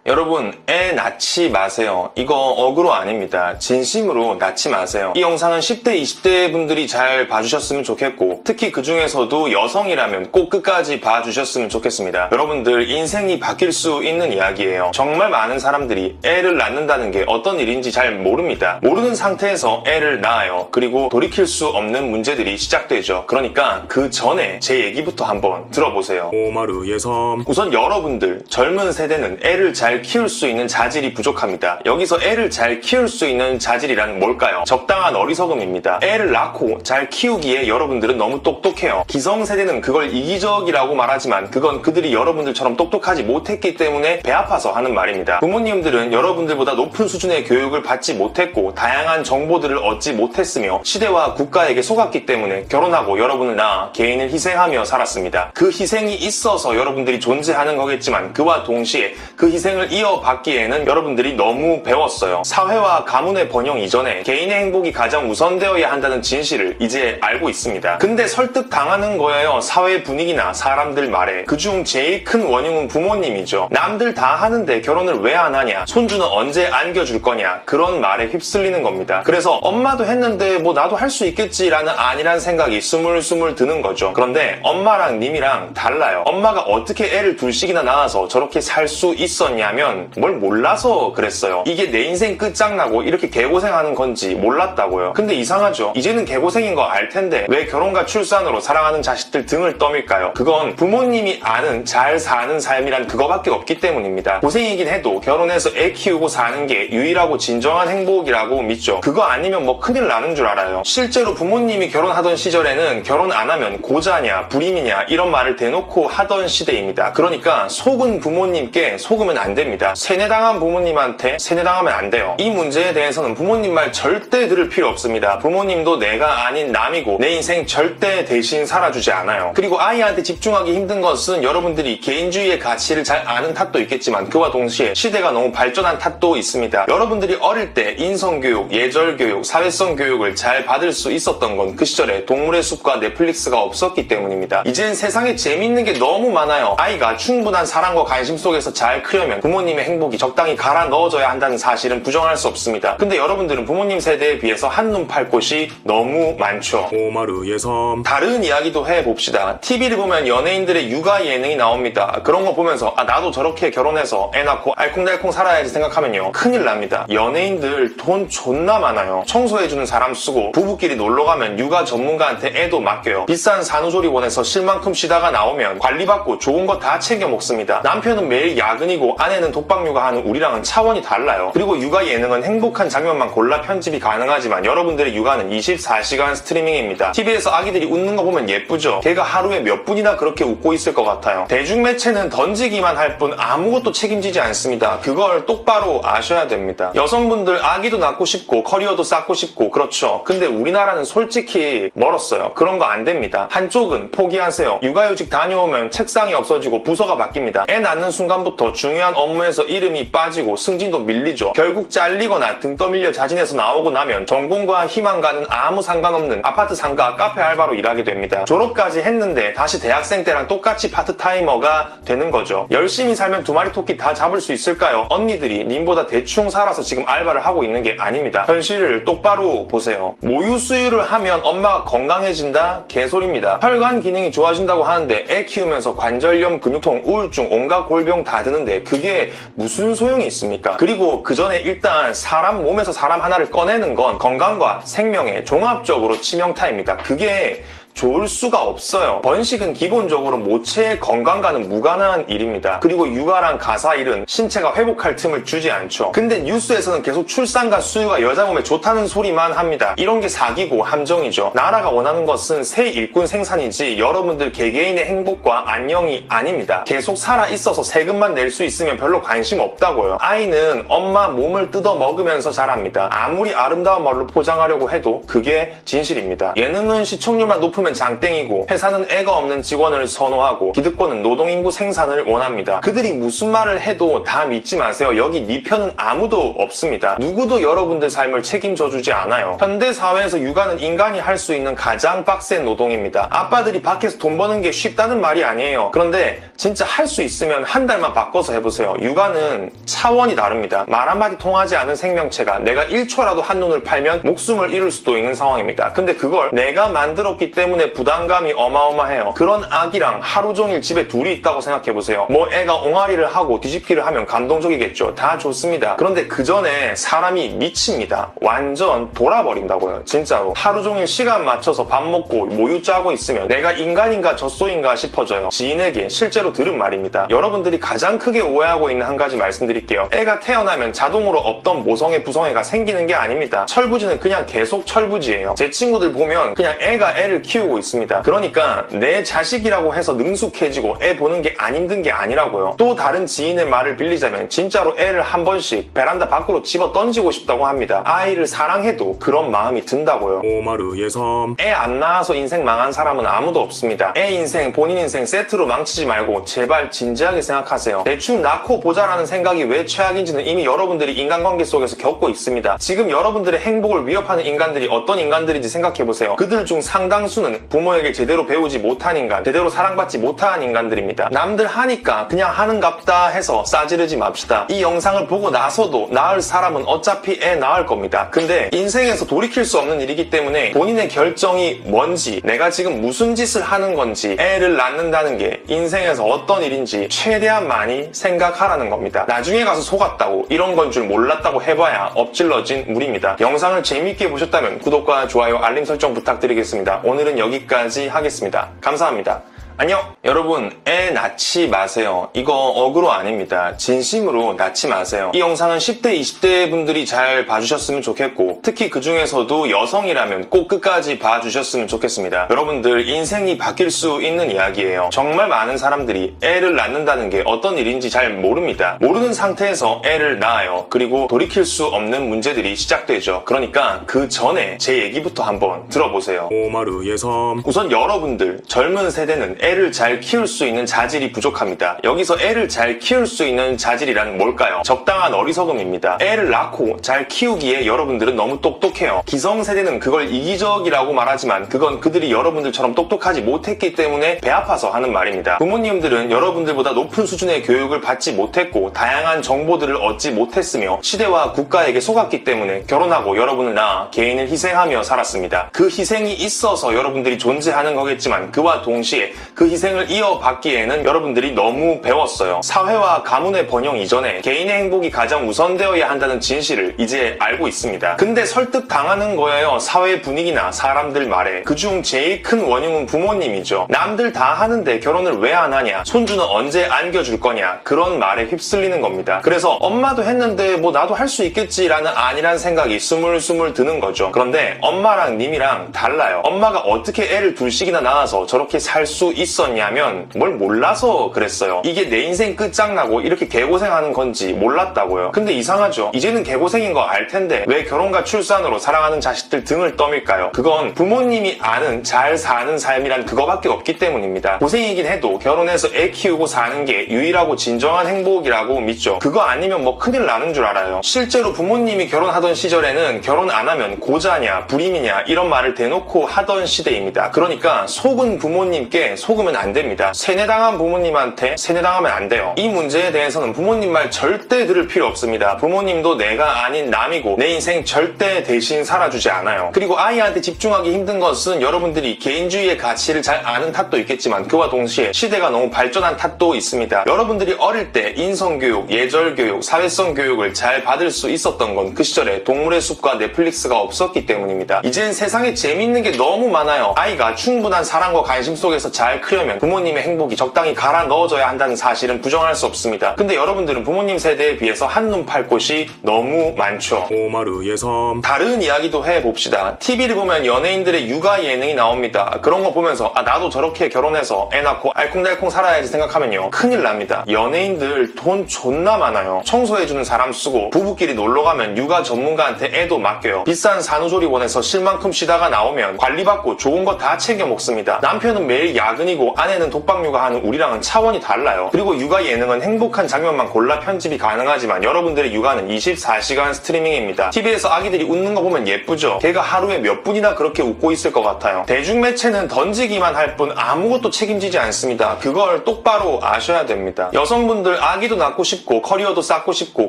여러분, 애 낳지 마세요. 이거 어그로 아닙니다. 진심으로 낳지 마세요. 이 영상은 10대, 20대 분들이 잘 봐주셨으면 좋겠고, 특히 그 중에서도 여성이라면 꼭 끝까지 봐주셨으면 좋겠습니다. 여러분들, 인생이 바뀔 수 있는 이야기예요. 정말 많은 사람들이 애를 낳는다는 게 어떤 일인지 잘 모릅니다. 모르는 상태에서 애를 낳아요. 그리고 돌이킬 수 없는 문제들이 시작되죠. 그러니까 그 전에 제 얘기부터 한번 들어보세요. 오마르 예섬. 우선 여러분들, 젊은 세대는 애를 잘 키울 수 있는 자질이 부족합니다. 여기서 애를 잘 키울 수 있는 자질이란 뭘까요? 적당한 어리석음입니다. 애를 낳고 잘 키우기에 여러분들은 너무 똑똑해요. 기성세대는 그걸 이기적이라고 말하지만 그건 그들이 여러분들처럼 똑똑하지 못했기 때문에 배 아파서 하는 말입니다. 부모님들은 여러분들보다 높은 수준의 교육을 받지 못했고 다양한 정보들을 얻지 못했으며 시대와 국가에게 속았기 때문에 결혼하고 여러분을 낳아 개인을 희생하며 살았습니다. 그 희생이 있어서 여러분들이 존재하는 거겠지만 그와 동시에 그 희생을 이어받기에는 여러분들이 너무 배웠어요. 사회와 가문의 번영 이전에 개인의 행복이 가장 우선되어야 한다는 진실을 이제 알고 있습니다. 근데 설득당하는 거예요. 사회 분위기나 사람들 말에. 그중 제일 큰 원흉은 부모님이죠. 남들 다 하는데 결혼을 왜 안 하냐, 손주는 언제 안겨줄 거냐, 그런 말에 휩쓸리는 겁니다. 그래서 엄마도 했는데 뭐 나도 할 수 있겠지라는 안일한 생각이 스물스물 드는 거죠. 그런데 엄마랑 님이랑 달라요. 엄마가 어떻게 애를 둘씩이나 낳아서 저렇게 살 수 있었냐면 뭘 몰라서 그랬어요. 이게 내 인생 끝장나고 이렇게 개고생하는 건지 몰랐다고요. 근데 이상하죠. 이제는 개고생인 거 알 텐데 왜 결혼과 출산으로 사랑하는 자식들 등을 떠밀까요? 그건 부모님이 아는 잘 사는 삶이란 그거밖에 없기 때문입니다. 고생이긴 해도 결혼해서 애 키우고 사는 게 유일하고 진정한 행복이라고 믿죠. 그거 아니면 뭐 큰일 나는 줄 알아요. 실제로 부모님이 결혼하던 시절에는 결혼 안 하면 고자냐 불임이냐 이런 말을 대놓고 하던 시대입니다. 그러니까 속은 부모님께 속으면 안 됩니다. 세뇌당한 부모님한테 세뇌당하면 안 돼요. 이 문제에 대해서는 부모님 말 절대 들을 필요 없습니다. 부모님도 내가 아닌 남이고 내 인생 절대 대신 살아주지 않아요. 그리고 아이한테 집중하기 힘든 것은 여러분들이 개인주의의 가치를 잘 아는 탓도 있겠지만 그와 동시에 시대가 너무 발전한 탓도 있습니다. 여러분들이 어릴 때 인성교육, 예절교육, 사회성 교육을 잘 받을 수 있었던 건 그 시절에 동물의 숲과 넷플릭스가 없었기 때문입니다. 이젠 세상에 재밌는 게 너무 많아요. 아이가 충분한 사랑과 관심 속에서 잘 크려면 부모님의 행복이 적당히 갈아 넣어져야 한다는 사실은 부정할 수 없습니다. 근데 여러분들은 부모님 세대에 비해서 한눈 팔 곳이 너무 많죠. 오마르 예섬. 다른 이야기도 해봅시다. TV를 보면 연예인들의 육아 예능이 나옵니다. 그런 거 보면서 나도 저렇게 결혼해서 애 낳고 알콩달콩 살아야지 생각하면요, 큰일 납니다. 연예인들 돈 존나 많아요. 청소해주는 사람 쓰고 부부끼리 놀러가면 육아 전문가한테 애도 맡겨요. 비싼 산후조리원에서 쉴 만큼 쉬다가 나오면 관리받고 좋은 거 다 챙겨 먹습니다. 남편은 매일 야근이고 아내는 독박 육아하는 우리랑은 차원이 달라요. 그리고 육아 예능은 행복한 장면만 골라 편집이 가능하지만 여러분들의 육아는 24시간 스트리밍입니다. TV에서 아기들이 웃는 거 보면 예쁘죠? 걔가 하루에 몇 분이나 그렇게 웃고 있을 것 같아요. 대중매체는 던지기만 할 뿐 아무것도 책임지지 않습니다. 그걸 똑바로 아셔야 됩니다. 여성분들 아기도 낳고 싶고 커리어도 쌓고 싶고 그렇죠. 근데 우리나라는 솔직히 멀었어요. 그런 거 안 됩니다. 한쪽은 포기하세요. 육아휴직 다녀오면 책상이 없어지고 부서가 바뀝니다. 애 낳는 순간부터 중요한 업무에서 이름이 빠지고 승진도 밀리죠. 결국 잘리거나 등 떠밀려 자진해서 나오고 나면 전공과 희망과는 아무 상관없는 아파트 상가 카페 알바로 일하게 됩니다. 졸업까지 했는데 다시 대학생 때랑 똑같이 파트타이머가 되는 거죠. 열심히 살면 두 마리 토끼 다 잡을 수 있을까요? 언니들이 님보다 대충 살아서 지금 알바를 하고 있는 게 아닙니다. 현실을 똑바로 보세요. 모유 수유를 하면 엄마가 건강해진다? 개소리입니다. 혈관 기능이 좋아진다고 하는데 애 키우면서 관절염, 근육통, 우울증, 온갖 골병 다 드는데 그게 무슨 소용이 있습니까? 그리고 그 전에 일단 사람 몸에서 사람 하나를 꺼내는 건 건강과 생명에 종합적으로 치명타입니다. 그게 좋을 수가 없어요. 번식은 기본적으로 모체의 건강과는 무관한 일입니다. 그리고 육아랑 가사일은 신체가 회복할 틈을 주지 않죠. 근데 뉴스에서는 계속 출산과 수유가 여자 몸에 좋다는 소리만 합니다. 이런 게 사기고 함정이죠. 나라가 원하는 것은 새 일꾼 생산이지 여러분들 개개인의 행복과 안녕이 아닙니다. 계속 살아있어서 세금만 낼 수 있으면 별로 관심 없다고요. 아이는 엄마 몸을 뜯어 먹으면서 자랍니다. 아무리 아름다운 말로 포장하려고 해도 그게 진실입니다. 예능은 시청률만 높으면 크면 장땡이고 회사는 애가 없는 직원을 선호하고 기득권은 노동인구 생산을 원합니다. 그들이 무슨 말을 해도 다 믿지 마세요. 여기 네 편은 아무도 없습니다. 누구도 여러분들 삶을 책임져 주지 않아요. 현대 사회에서 육아는 인간이 할 수 있는 가장 빡센 노동입니다. 아빠들이 밖에서 돈 버는 게 쉽다는 말이 아니에요. 그런데 진짜 할 수 있으면 한 달만 바꿔서 해보세요. 육아는 차원이 다릅니다. 말 한마디 통하지 않은 생명체가 내가 1초라도 한눈을 팔면 목숨을 잃을 수도 있는 상황입니다. 근데 그걸 내가 만들었기 때문에 부담감이 어마어마해요. 그런 아기랑 하루 종일 집에 둘이 있다고 생각해보세요. 뭐 애가 옹알이를 하고 뒤집기를 하면 감동적이겠죠. 다 좋습니다. 그런데 그 전에 사람이 미칩니다. 완전 돌아버린다고요. 진짜로. 하루 종일 시간 맞춰서 밥 먹고 모유 짜고 있으면 내가 인간인가 젖소인가 싶어져요. 지인에게 실제로 들은 말입니다. 여러분들이 가장 크게 오해하고 있는 한 가지 말씀드릴게요. 애가 태어나면 자동으로 없던 모성애 부성애가 생기는 게 아닙니다. 철부지는 그냥 계속 철부지예요. 제 친구들 보면 그냥 애가 애를 키우고 있습니다. 그러니까 내 자식이라고 해서 능숙해지고 애 보는 게 안 힘든 게 아니라고요. 또 다른 지인의 말을 빌리자면 진짜로 애를 한 번씩 베란다 밖으로 집어 던지고 싶다고 합니다. 아이를 사랑해도 그런 마음이 든다고요. 오마르 예섬. 애 안 낳아서 인생 망한 사람은 아무도 없습니다. 애 인생, 본인 인생 세트로 망치지 말고 제발 진지하게 생각하세요. 대충 낳고 보자라는 생각이 왜 최악인지는 이미 여러분들이 인간관계 속에서 겪고 있습니다. 지금 여러분들의 행복을 위협하는 인간들이 어떤 인간들인지 생각해보세요. 그들 중 상당수는 부모에게 제대로 배우지 못한 인간, 제대로 사랑받지 못한 인간들입니다. 남들 하니까 그냥 하는갑다 해서 싸지르지 맙시다. 이 영상을 보고 나서도 낳을 사람은 어차피 애 낳을 겁니다. 근데 인생에서 돌이킬 수 없는 일이기 때문에 본인의 결정이 뭔지, 내가 지금 무슨 짓을 하는 건지, 애를 낳는다는 게 인생에서 어떤 일인지 최대한 많이 생각하라는 겁니다. 나중에 가서 속았다고, 이런 건 줄 몰랐다고 해봐야 엎질러진 물입니다. 영상을 재미있게 보셨다면 구독과 좋아요, 알림 설정 부탁드리겠습니다. 오늘은 여기까지 하겠습니다. 감사합니다. 안녕! 여러분, 애 낳지 마세요. 이거 어그로 아닙니다. 진심으로 낳지 마세요. 이 영상은 10대, 20대 분들이 잘 봐주셨으면 좋겠고, 특히 그 중에서도 여성이라면 꼭 끝까지 봐주셨으면 좋겠습니다. 여러분들, 인생이 바뀔 수 있는 이야기예요. 정말 많은 사람들이 애를 낳는다는 게 어떤 일인지 잘 모릅니다. 모르는 상태에서 애를 낳아요. 그리고 돌이킬 수 없는 문제들이 시작되죠. 그러니까 그 전에 제 얘기부터 한번 들어보세요. 오마르 예섬. 우선 여러분들, 젊은 세대는 애를 잘 키울 수 있는 자질이 부족합니다. 여기서 애를 잘 키울 수 있는 자질이란 뭘까요? 적당한 어리석음입니다. 애를 낳고 잘 키우기에 여러분들은 너무 똑똑해요. 기성세대는 그걸 이기적이라고 말하지만 그건 그들이 여러분들처럼 똑똑하지 못했기 때문에 배 아파서 하는 말입니다. 부모님들은 여러분들보다 높은 수준의 교육을 받지 못했고 다양한 정보들을 얻지 못했으며 시대와 국가에게 속았기 때문에 결혼하고 여러분을 낳아 개인을 희생하며 살았습니다. 그 희생이 있어서 여러분들이 존재하는 거겠지만 그와 동시에 그 희생을 이어받기에는 여러분들이 너무 배웠어요. 사회와 가문의 번영 이전에 개인의 행복이 가장 우선되어야 한다는 진실을 이제 알고 있습니다. 근데 설득당하는 거예요. 사회 분위기나 사람들 말에. 그중 제일 큰 원흉은 부모님이죠. 남들 다 하는데 결혼을 왜 안 하냐, 손주는 언제 안겨줄 거냐, 그런 말에 휩쓸리는 겁니다. 그래서 엄마도 했는데 뭐 나도 할 수 있겠지라는 안일한 생각이 스물스물 드는 거죠. 그런데 엄마랑 님이랑 달라요. 엄마가 어떻게 애를 둘씩이나 낳아서 저렇게 살 수 있었냐면 뭘 몰라서 그랬어요. 이게 내 인생 끝장나고 이렇게 개고생하는 건지 몰랐다고요. 근데 이상하죠. 이제는 개고생인 거 알 텐데 왜 결혼과 출산으로 사랑하는 자식들 등을 떠밀까요? 그건 부모님이 아는 잘 사는 삶이란 그거밖에 없기 때문입니다. 고생이긴 해도 결혼해서 애 키우고 사는 게 유일하고 진정한 행복이라고 믿죠. 그거 아니면 뭐 큰일 나는 줄 알아요. 실제로 부모님이 결혼하던 시절에는 결혼 안 하면 고자냐 불임이냐 이런 말을 대놓고 하던 시대입니다. 그러니까 속은 부모님께 속으면 안 됩니다. 세뇌당한 부모님한테 세뇌당하면 안 돼요. 이 문제에 대해서는 부모님 말 절대 들을 필요 없습니다. 부모님도 내가 아닌 남이고 내 인생 절대 대신 살아주지 않아요. 그리고 아이한테 집중하기 힘든 것은 여러분들이 개인주의의 가치를 잘 아는 탓도 있겠지만 그와 동시에 시대가 너무 발전한 탓도 있습니다. 여러분들이 어릴 때 인성교육, 예절교육, 사회성 교육을 잘 받을 수 있었던 건 그 시절에 동물의 숲과 넷플릭스가 없었기 때문입니다. 이젠 세상에 재밌는 게 너무 많아요. 아이가 충분한 사랑과 관심 속에서 잘 크려면 부모님의 행복이 적당히 갈아 넣어져야 한다는 사실은 부정할 수 없습니다. 근데 여러분들은 부모님 세대에 비해서 한눈 팔 곳이 너무 많죠. 오마르 예섬. 다른 이야기도 해봅시다. TV를 보면 연예인들의 육아 예능이 나옵니다. 그런 거 보면서 나도 저렇게 결혼해서 애 낳고 알콩달콩 살아야지 생각하면요, 큰일 납니다. 연예인들 돈 존나 많아요. 청소해주는 사람 쓰고 부부끼리 놀러가면 육아 전문가한테 애도 맡겨요. 비싼 산후조리원에서 쉴 만큼 쉬다가 나오면 관리받고 좋은 거 다 챙겨 먹습니다. 남편은 매일 야근이고 아내는 독박 육아하는 우리랑은 차원이 달라요. 그리고 육아 예능은 행복한 장면만 골라 편집이 가능하지만 여러분들의 육아는 24시간 스트리밍입니다. TV에서 아기들이 웃는 거 보면 예쁘죠? 걔가 하루에 몇 분이나 그렇게 웃고 있을 것 같아요. 대중매체는 던지기만 할 뿐 아무것도 책임지지 않습니다. 그걸 똑바로 아셔야 됩니다. 여성분들 아기도 낳고 싶고 커리어도 쌓고 싶고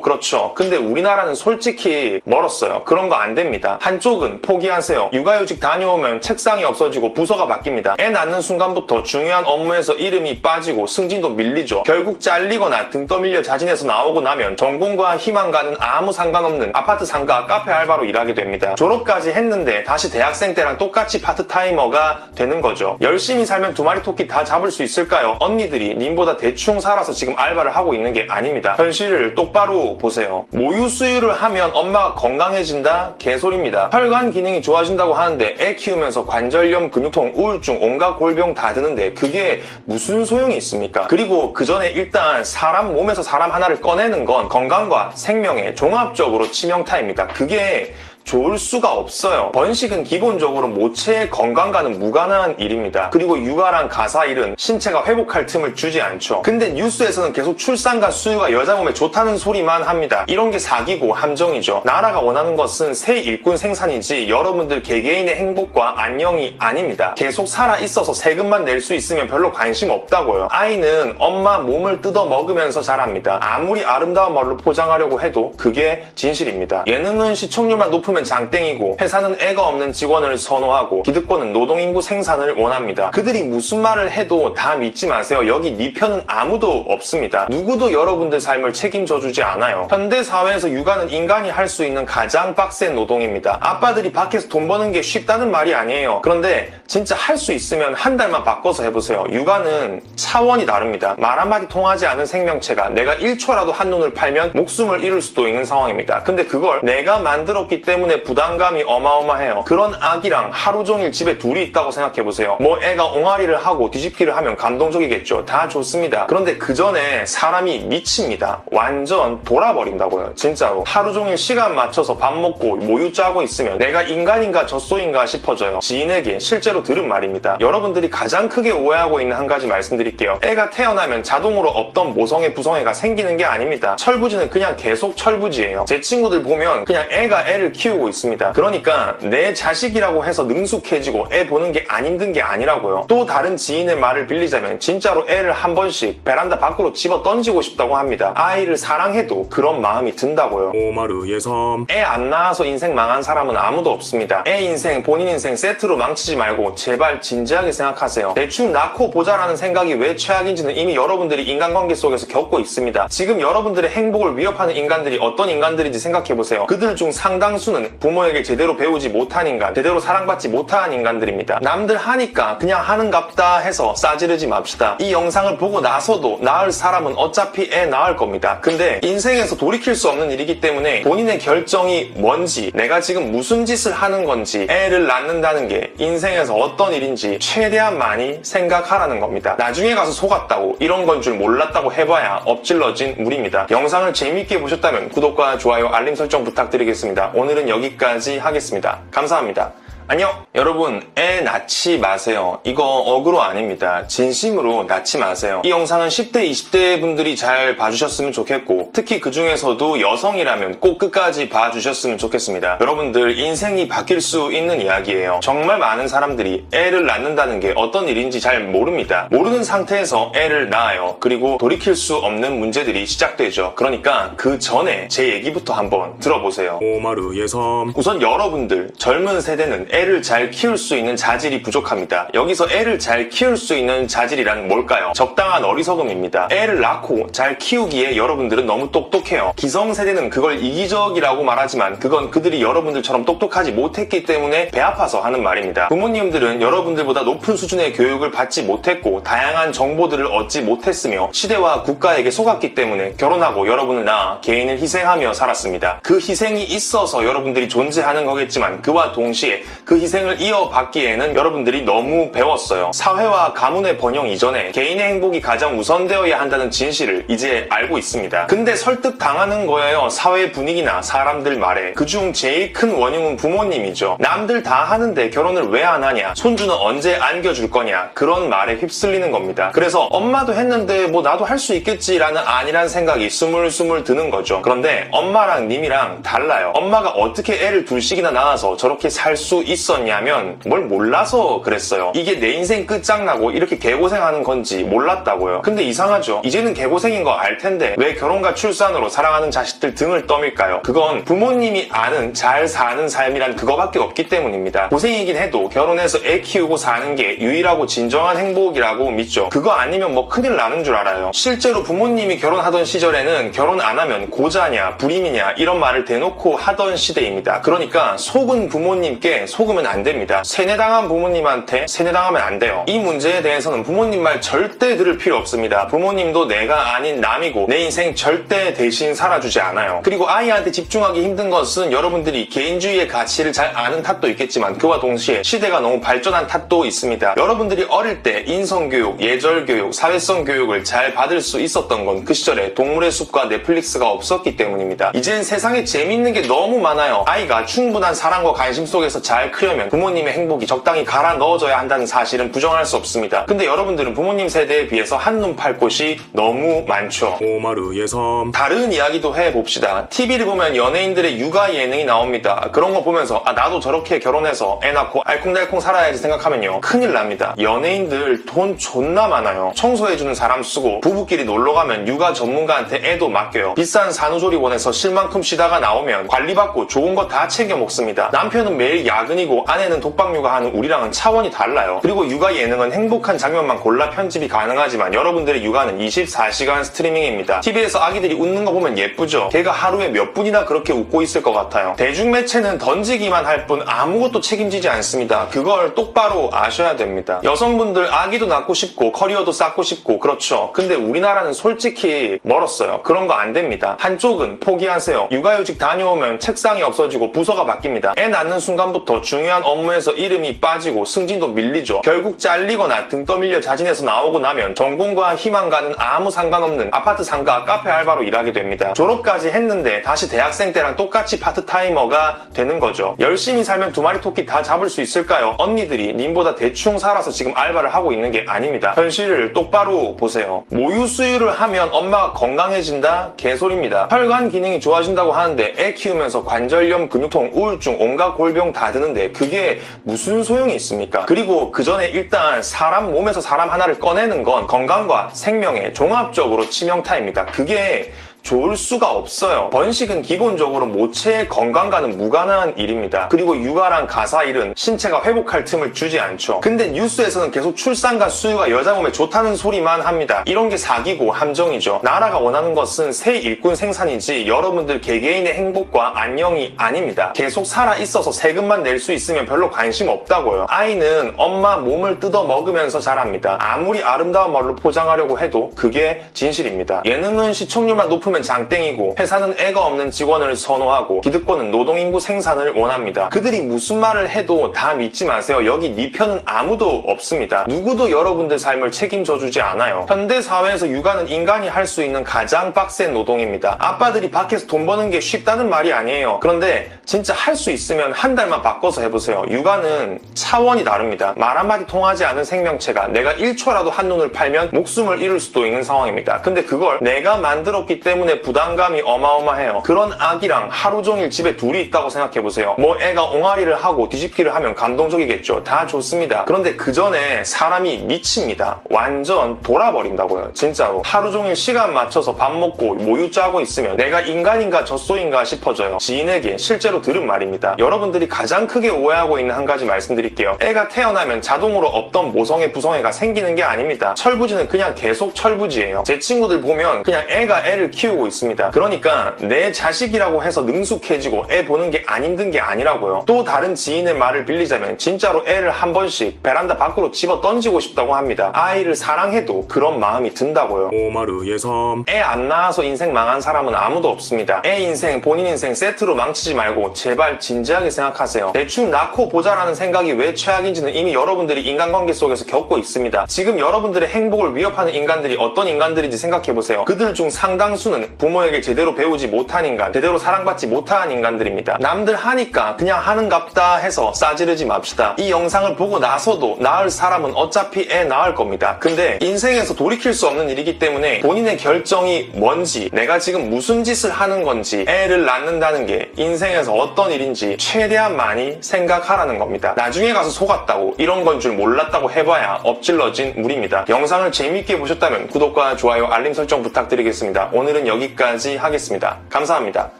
그렇죠. 근데 우리나라는 솔직히 멀었어요. 그런 거 안 됩니다. 한쪽은 포기하세요. 육아휴직 다녀오면 책상이 없어지고 부서가 바뀝니다. 애 낳는 순간부터 중요한 업무에서 이름이 빠지고 승진도 밀리죠. 결국 잘리거나 등 떠밀려 자진해서 나오고 나면 전공과 희망과는 아무 상관없는 아파트 상가 카페 알바로 일하게 됩니다. 졸업까지 했는데 다시 대학생 때랑 똑같이 파트타이머가 되는 거죠. 열심히 살면 두 마리 토끼 다 잡을 수 있을까요? 언니들이 님보다 대충 살아서 지금 알바를 하고 있는 게 아닙니다. 현실을 똑바로 보세요. 모유 수유를 하면 엄마가 건강해진다? 개소리입니다. 혈관 기능이 좋아진다고 하는데 애 키우면서 관절염, 근육통, 우울증, 온갖 골병 다 드는데 그게 무슨 소용이 있습니까? 그리고 그 전에 일단 사람 몸에서 사람 하나를 꺼내는 건 건강과 생명에 종합적으로 치명타입니다. 그게 좋을 수가 없어요. 번식은 기본적으로 모체의 건강과는 무관한 일입니다. 그리고 육아랑 가사일은 신체가 회복할 틈을 주지 않죠. 근데 뉴스에서는 계속 출산과 수유가 여자 몸에 좋다는 소리만 합니다. 이런 게 사기고 함정이죠. 나라가 원하는 것은 새 일꾼 생산이지 여러분들 개개인의 행복과 안녕이 아닙니다. 계속 살아있어서 세금만 낼 수 있으면 별로 관심 없다고요. 아이는 엄마 몸을 뜯어 먹으면서 자랍니다. 아무리 아름다운 말로 포장하려고 해도 그게 진실입니다. 예능은 시청률만 높으면 장땡이고 회사는 애가 없는 직원을 선호하고 기득권은 노동인구 생산을 원합니다. 그들이 무슨 말을 해도 다 믿지 마세요. 여기 네 편은 아무도 없습니다. 누구도 여러분들 삶을 책임져 주지 않아요. 현대사회에서 육아는 인간이 할 수 있는 가장 빡센 노동입니다. 아빠들이 밖에서 돈 버는 게 쉽다는 말이 아니에요. 그런데 진짜 할 수 있으면 한 달만 바꿔서 해보세요. 육아는 차원이 다릅니다. 말 한마디 통하지 않은 생명체가 내가 1초라도 한눈을 팔면 목숨을 잃을 수도 있는 상황입니다. 근데 그걸 내가 만들었기 때문에 부담감이 어마어마해요. 그런 아기랑 하루 종일 집에 둘이 있다고 생각해보세요. 뭐 애가 옹알이를 하고 뒤집기를 하면 감동적이겠죠. 다 좋습니다. 그런데 그 전에 사람이 미칩니다. 완전 돌아버린다고요. 진짜로. 하루 종일 시간 맞춰서 밥 먹고 모유 짜고 있으면 내가 인간인가 젖소인가 싶어져요. 지인에게 실제로 들은 말입니다. 여러분들이 가장 크게 오해하고 있는 한 가지 말씀드릴게요. 애가 태어나면 자동으로 없던 모성애 부성애가 생기는 게 아닙니다. 철부지는 그냥 계속 철부지예요. 제 친구들 보면 그냥 애가 애를 키우고 있습니다. 그러니까 내 자식이라고 해서 능숙해지고 애 보는 게 안 힘든 게 아니라고요. 또 다른 지인의 말을 빌리자면 진짜로 애를 한 번씩 베란다 밖으로 집어 던지고 싶다고 합니다. 아이를 사랑해도 그런 마음이 든다고요. 오마르 예섬. 애 안 낳아서 인생 망한 사람은 아무도 없습니다. 애 인생, 본인 인생 세트로 망치지 말고 제발 진지하게 생각하세요. 대충 낳고 보자라는 생각이 왜 최악인지는 이미 여러분들이 인간관계 속에서 겪고 있습니다. 지금 여러분들의 행복을 위협하는 인간들이 어떤 인간들인지 생각해보세요. 그들 중 상당수는 부모에게 제대로 배우지 못한 인간, 제대로 사랑받지 못한 인간들입니다. 남들 하니까 그냥 하는갑다 해서 싸지르지 맙시다. 이 영상을 보고 나서도 낳을 사람은 어차피 애 낳을 겁니다. 근데 인생에서 돌이킬 수 없는 일이기 때문에 본인의 결정이 뭔지, 내가 지금 무슨 짓을 하는 건지, 애를 낳는다는 게 인생에서 어떤 일인지 최대한 많이 생각하라는 겁니다. 나중에 가서 속았다고, 이런 건 줄 몰랐다고 해봐야 엎질러진 물입니다. 영상을 재미있게 보셨다면 구독과 좋아요, 알림 설정 부탁드리겠습니다. 오늘은 여기까지 하겠습니다. 감사합니다. 안녕! 여러분, 애 낳지 마세요. 이거 어그로 아닙니다. 진심으로 낳지 마세요. 이 영상은 10대, 20대 분들이 잘 봐주셨으면 좋겠고, 특히 그 중에서도 여성이라면 꼭 끝까지 봐주셨으면 좋겠습니다. 여러분들, 인생이 바뀔 수 있는 이야기예요. 정말 많은 사람들이 애를 낳는다는 게 어떤 일인지 잘 모릅니다. 모르는 상태에서 애를 낳아요. 그리고 돌이킬 수 없는 문제들이 시작되죠. 그러니까 그 전에 제 얘기부터 한번 들어보세요. 오마르 예섬. 우선 여러분들, 젊은 세대는 애를 잘 키울 수 있는 자질이 부족합니다. 여기서 애를 잘 키울 수 있는 자질이란 뭘까요? 적당한 어리석음입니다. 애를 낳고 잘 키우기에 여러분들은 너무 똑똑해요. 기성세대는 그걸 이기적이라고 말하지만 그건 그들이 여러분들처럼 똑똑하지 못했기 때문에 배 아파서 하는 말입니다. 부모님들은 여러분들보다 높은 수준의 교육을 받지 못했고 다양한 정보들을 얻지 못했으며 시대와 국가에게 속았기 때문에 결혼하고 여러분을 낳아 개인을 희생하며 살았습니다. 그 희생이 있어서 여러분들이 존재하는 거겠지만 그와 동시에 그 희생을 이어받기에는 여러분들이 너무 배웠어요. 사회와 가문의 번영 이전에 개인의 행복이 가장 우선되어야 한다는 진실을 이제 알고 있습니다. 근데 설득당하는 거예요. 사회 분위기나 사람들 말에. 그중 제일 큰 원흉은 부모님이죠. 남들 다 하는데 결혼을 왜 안 하냐, 손주는 언제 안겨줄 거냐, 그런 말에 휩쓸리는 겁니다. 그래서 엄마도 했는데 뭐 나도 할 수 있겠지라는 안일한 생각이 스물스물 드는 거죠. 그런데 엄마랑 님이랑 달라요. 엄마가 어떻게 애를 둘씩이나 낳아서 저렇게 살 수 있었냐면 뭘 몰라서 그랬어요. 이게 내 인생 끝장나고 이렇게 개고생하는 건지 몰랐다고요. 근데 이상하죠. 이제는 개고생인 거 알 텐데 왜 결혼과 출산으로 사랑하는 자식들 등을 떠밀까요? 그건 부모님이 아는 잘 사는 삶이란 그거밖에 없기 때문입니다. 고생이긴 해도 결혼해서 애 키우고 사는 게 유일하고 진정한 행복이라고 믿죠. 그거 아니면 뭐 큰일 나는 줄 알아요. 실제로 부모님이 결혼하던 시절에는 결혼 안 하면 고자냐 불임이냐 이런 말을 대놓고 하던 시대입니다. 그러니까 속은 부모님께 속으면 안 됩니다. 세뇌당한 부모님한테 세뇌당하면 안 돼요. 이 문제에 대해서는 부모님 말 절대 들을 필요 없습니다. 부모님도 내가 아닌 남이고 내 인생 절대 대신 살아주지 않아요. 그리고 아이한테 집중하기 힘든 것은 여러분들이 개인주의의 가치를 잘 아는 탓도 있겠지만 그와 동시에 시대가 너무 발전한 탓도 있습니다. 여러분들이 어릴 때 인성교육, 예절교육, 사회성 교육을 잘 받을 수 있었던 건 그 시절에 동물의 숲과 넷플릭스가 없었기 때문입니다. 이젠 세상에 재밌는 게 너무 많아요. 아이가 충분한 사랑과 관심 속에서 잘 크려면 부모님의 행복이 적당히 갈아 넣어져야 한다는 사실은 부정할 수 없습니다. 근데 여러분들은 부모님 세대에 비해서 한눈 팔 곳이 너무 많죠. 오마르의 섬. 다른 이야기도 해봅시다. TV를 보면 연예인들의 육아 예능이 나옵니다. 그런 거 보면서 나도 저렇게 결혼해서 애 낳고 알콩달콩 살아야지 생각하면요, 큰일 납니다. 연예인들 돈 존나 많아요. 청소해주는 사람 쓰고 부부끼리 놀러가면 육아 전문가한테 애도 맡겨요. 비싼 산후조리원에서 쉴 만큼 쉬다가 나오면 관리받고 좋은 거 다 챙겨 먹습니다. 남편은 매일 야근이고 아내는 독박육아하는 우리랑은 차원이 달라요. 그리고 육아 예능은 행복한 장면만 골라 편집이 가능하지만 여러분들의 육아는 24시간 스트리밍입니다. TV에서 아기들이 웃는 거 보면 예쁘죠? 걔가 하루에 몇 분이나 그렇게 웃고 있을 것 같아요. 대중매체는 던지기만 할 뿐 아무것도 책임지지 않습니다. 그걸 똑바로 아셔야 됩니다. 여성분들 아기도 낳고 싶고 커리어도 쌓고 싶고 그렇죠. 근데 우리나라는 솔직히 멀었어요. 그런 거 안 됩니다. 한쪽은 포기하세요. 육아휴직 다녀오면 책상이 없어지고 부서가 바뀝니다. 애 낳는 순간부터 중요한 업무에서 이름이 빠지고 승진도 밀리죠. 결국 잘리거나 등 떠밀려 자진해서 나오고 나면 전공과 희망과는 아무 상관없는 아파트 상가 카페 알바로 일하게 됩니다. 졸업까지 했는데 다시 대학생 때랑 똑같이 파트타이머가 되는 거죠. 열심히 살면 두 마리 토끼 다 잡을 수 있을까요? 언니들이 님보다 대충 살아서 지금 알바를 하고 있는 게 아닙니다. 현실을 똑바로 보세요. 모유 수유를 하면 엄마가 건강해진다? 개소리입니다. 혈관 기능이 좋아진다고 하는데 애 키우면서 관절염, 근육통, 우울증, 온갖 골병 다 드는데 그게 무슨 소용이 있습니까? 그리고 그 전에 일단 사람 몸에서 사람 하나를 꺼내는 건 건강과 생명에 종합적으로 치명타입니다. 그게 좋을 수가 없어요. 번식은 기본적으로 모체의 건강과는 무관한 일입니다. 그리고 육아랑 가사일은 신체가 회복할 틈을 주지 않죠. 근데 뉴스에서는 계속 출산과 수유가 여자 몸에 좋다는 소리만 합니다. 이런 게 사기고 함정이죠. 나라가 원하는 것은 새 일꾼 생산이지 여러분들 개개인의 행복과 안녕이 아닙니다. 계속 살아있어서 세금만 낼 수 있으면 별로 관심 없다고요. 아이는 엄마 몸을 뜯어 먹으면서 자랍니다. 아무리 아름다운 말로 포장하려고 해도 그게 진실입니다. 예능은 시청률만 높으면 장땡이고 회사는 애가 없는 직원을 선호하고 기득권은 노동인구 생산을 원합니다. 그들이 무슨 말을 해도 다 믿지 마세요. 여기 네 편은 아무도 없습니다. 누구도 여러분들 삶을 책임져 주지 않아요. 현대사회에서 육아는 인간이 할 수 있는 가장 빡센 노동입니다. 아빠들이 밖에서 돈 버는 게 쉽다는 말이 아니에요. 그런데 진짜 할 수 있으면 한 달만 바꿔서 해보세요. 육아는 차원이 다릅니다. 말 한마디 통하지 않은 생명체가 내가 1초라도 한눈을 팔면 목숨을 잃을 수도 있는 상황입니다. 근데 그걸 내가 만들었기 때문에 때문에 부담감이 어마어마해요. 그런 아기랑 하루 종일 집에 둘이 있다고 생각해보세요. 뭐 애가 옹알이를 하고 뒤집기를 하면 감동적이겠죠. 다 좋습니다. 그런데 그 전에 사람이 미칩니다. 완전 돌아버린다고요. 진짜로. 하루 종일 시간 맞춰서 밥 먹고 모유 짜고 있으면 내가 인간인가 젖소인가 싶어져요. 지인에게 실제로 들은 말입니다. 여러분들이 가장 크게 오해하고 있는 한 가지 말씀드릴게요. 애가 태어나면 자동으로 없던 모성애 부성애가 생기는 게 아닙니다. 철부지는 그냥 계속 철부지예요. 제 친구들 보면 그냥 애가 애를 키우고 있습니다. 그러니까 내 자식이라고 해서 능숙해지고 애 보는 게 안 힘든 게 아니라고요. 또 다른 지인의 말을 빌리자면 진짜로 애를 한 번씩 베란다 밖으로 집어 던지고 싶다고 합니다. 아이를 사랑해도 그런 마음이 든다고요. 오마르 예섬. 애 안 낳아서 인생 망한 사람은 아무도 없습니다. 애 인생, 본인 인생 세트로 망치지 말고 제발 진지하게 생각하세요. 대충 낳고 보자라는 생각이 왜 최악인지는 이미 여러분들이 인간관계 속에서 겪고 있습니다. 지금 여러분들의 행복을 위협하는 인간들이 어떤 인간들인지 생각해보세요. 그들 중 상당수는 부모에게 제대로 배우지 못한 인간, 제대로 사랑받지 못한 인간들입니다. 남들 하니까 그냥 하는갑다 해서 싸지르지 맙시다. 이 영상을 보고 나서도 낳을 사람은 어차피 애 낳을 겁니다. 근데 인생에서 돌이킬 수 없는 일이기 때문에 본인의 결정이 뭔지, 내가 지금 무슨 짓을 하는 건지, 애를 낳는다는 게 인생에서 어떤 일인지 최대한 많이 생각하라는 겁니다. 나중에 가서 속았다고, 이런 건 줄 몰랐다고 해봐야 엎질러진 물입니다. 영상을 재밌게 보셨다면 구독과 좋아요, 알림 설정 부탁드리겠습니다. 오늘은 여기까지 하겠습니다. 감사합니다.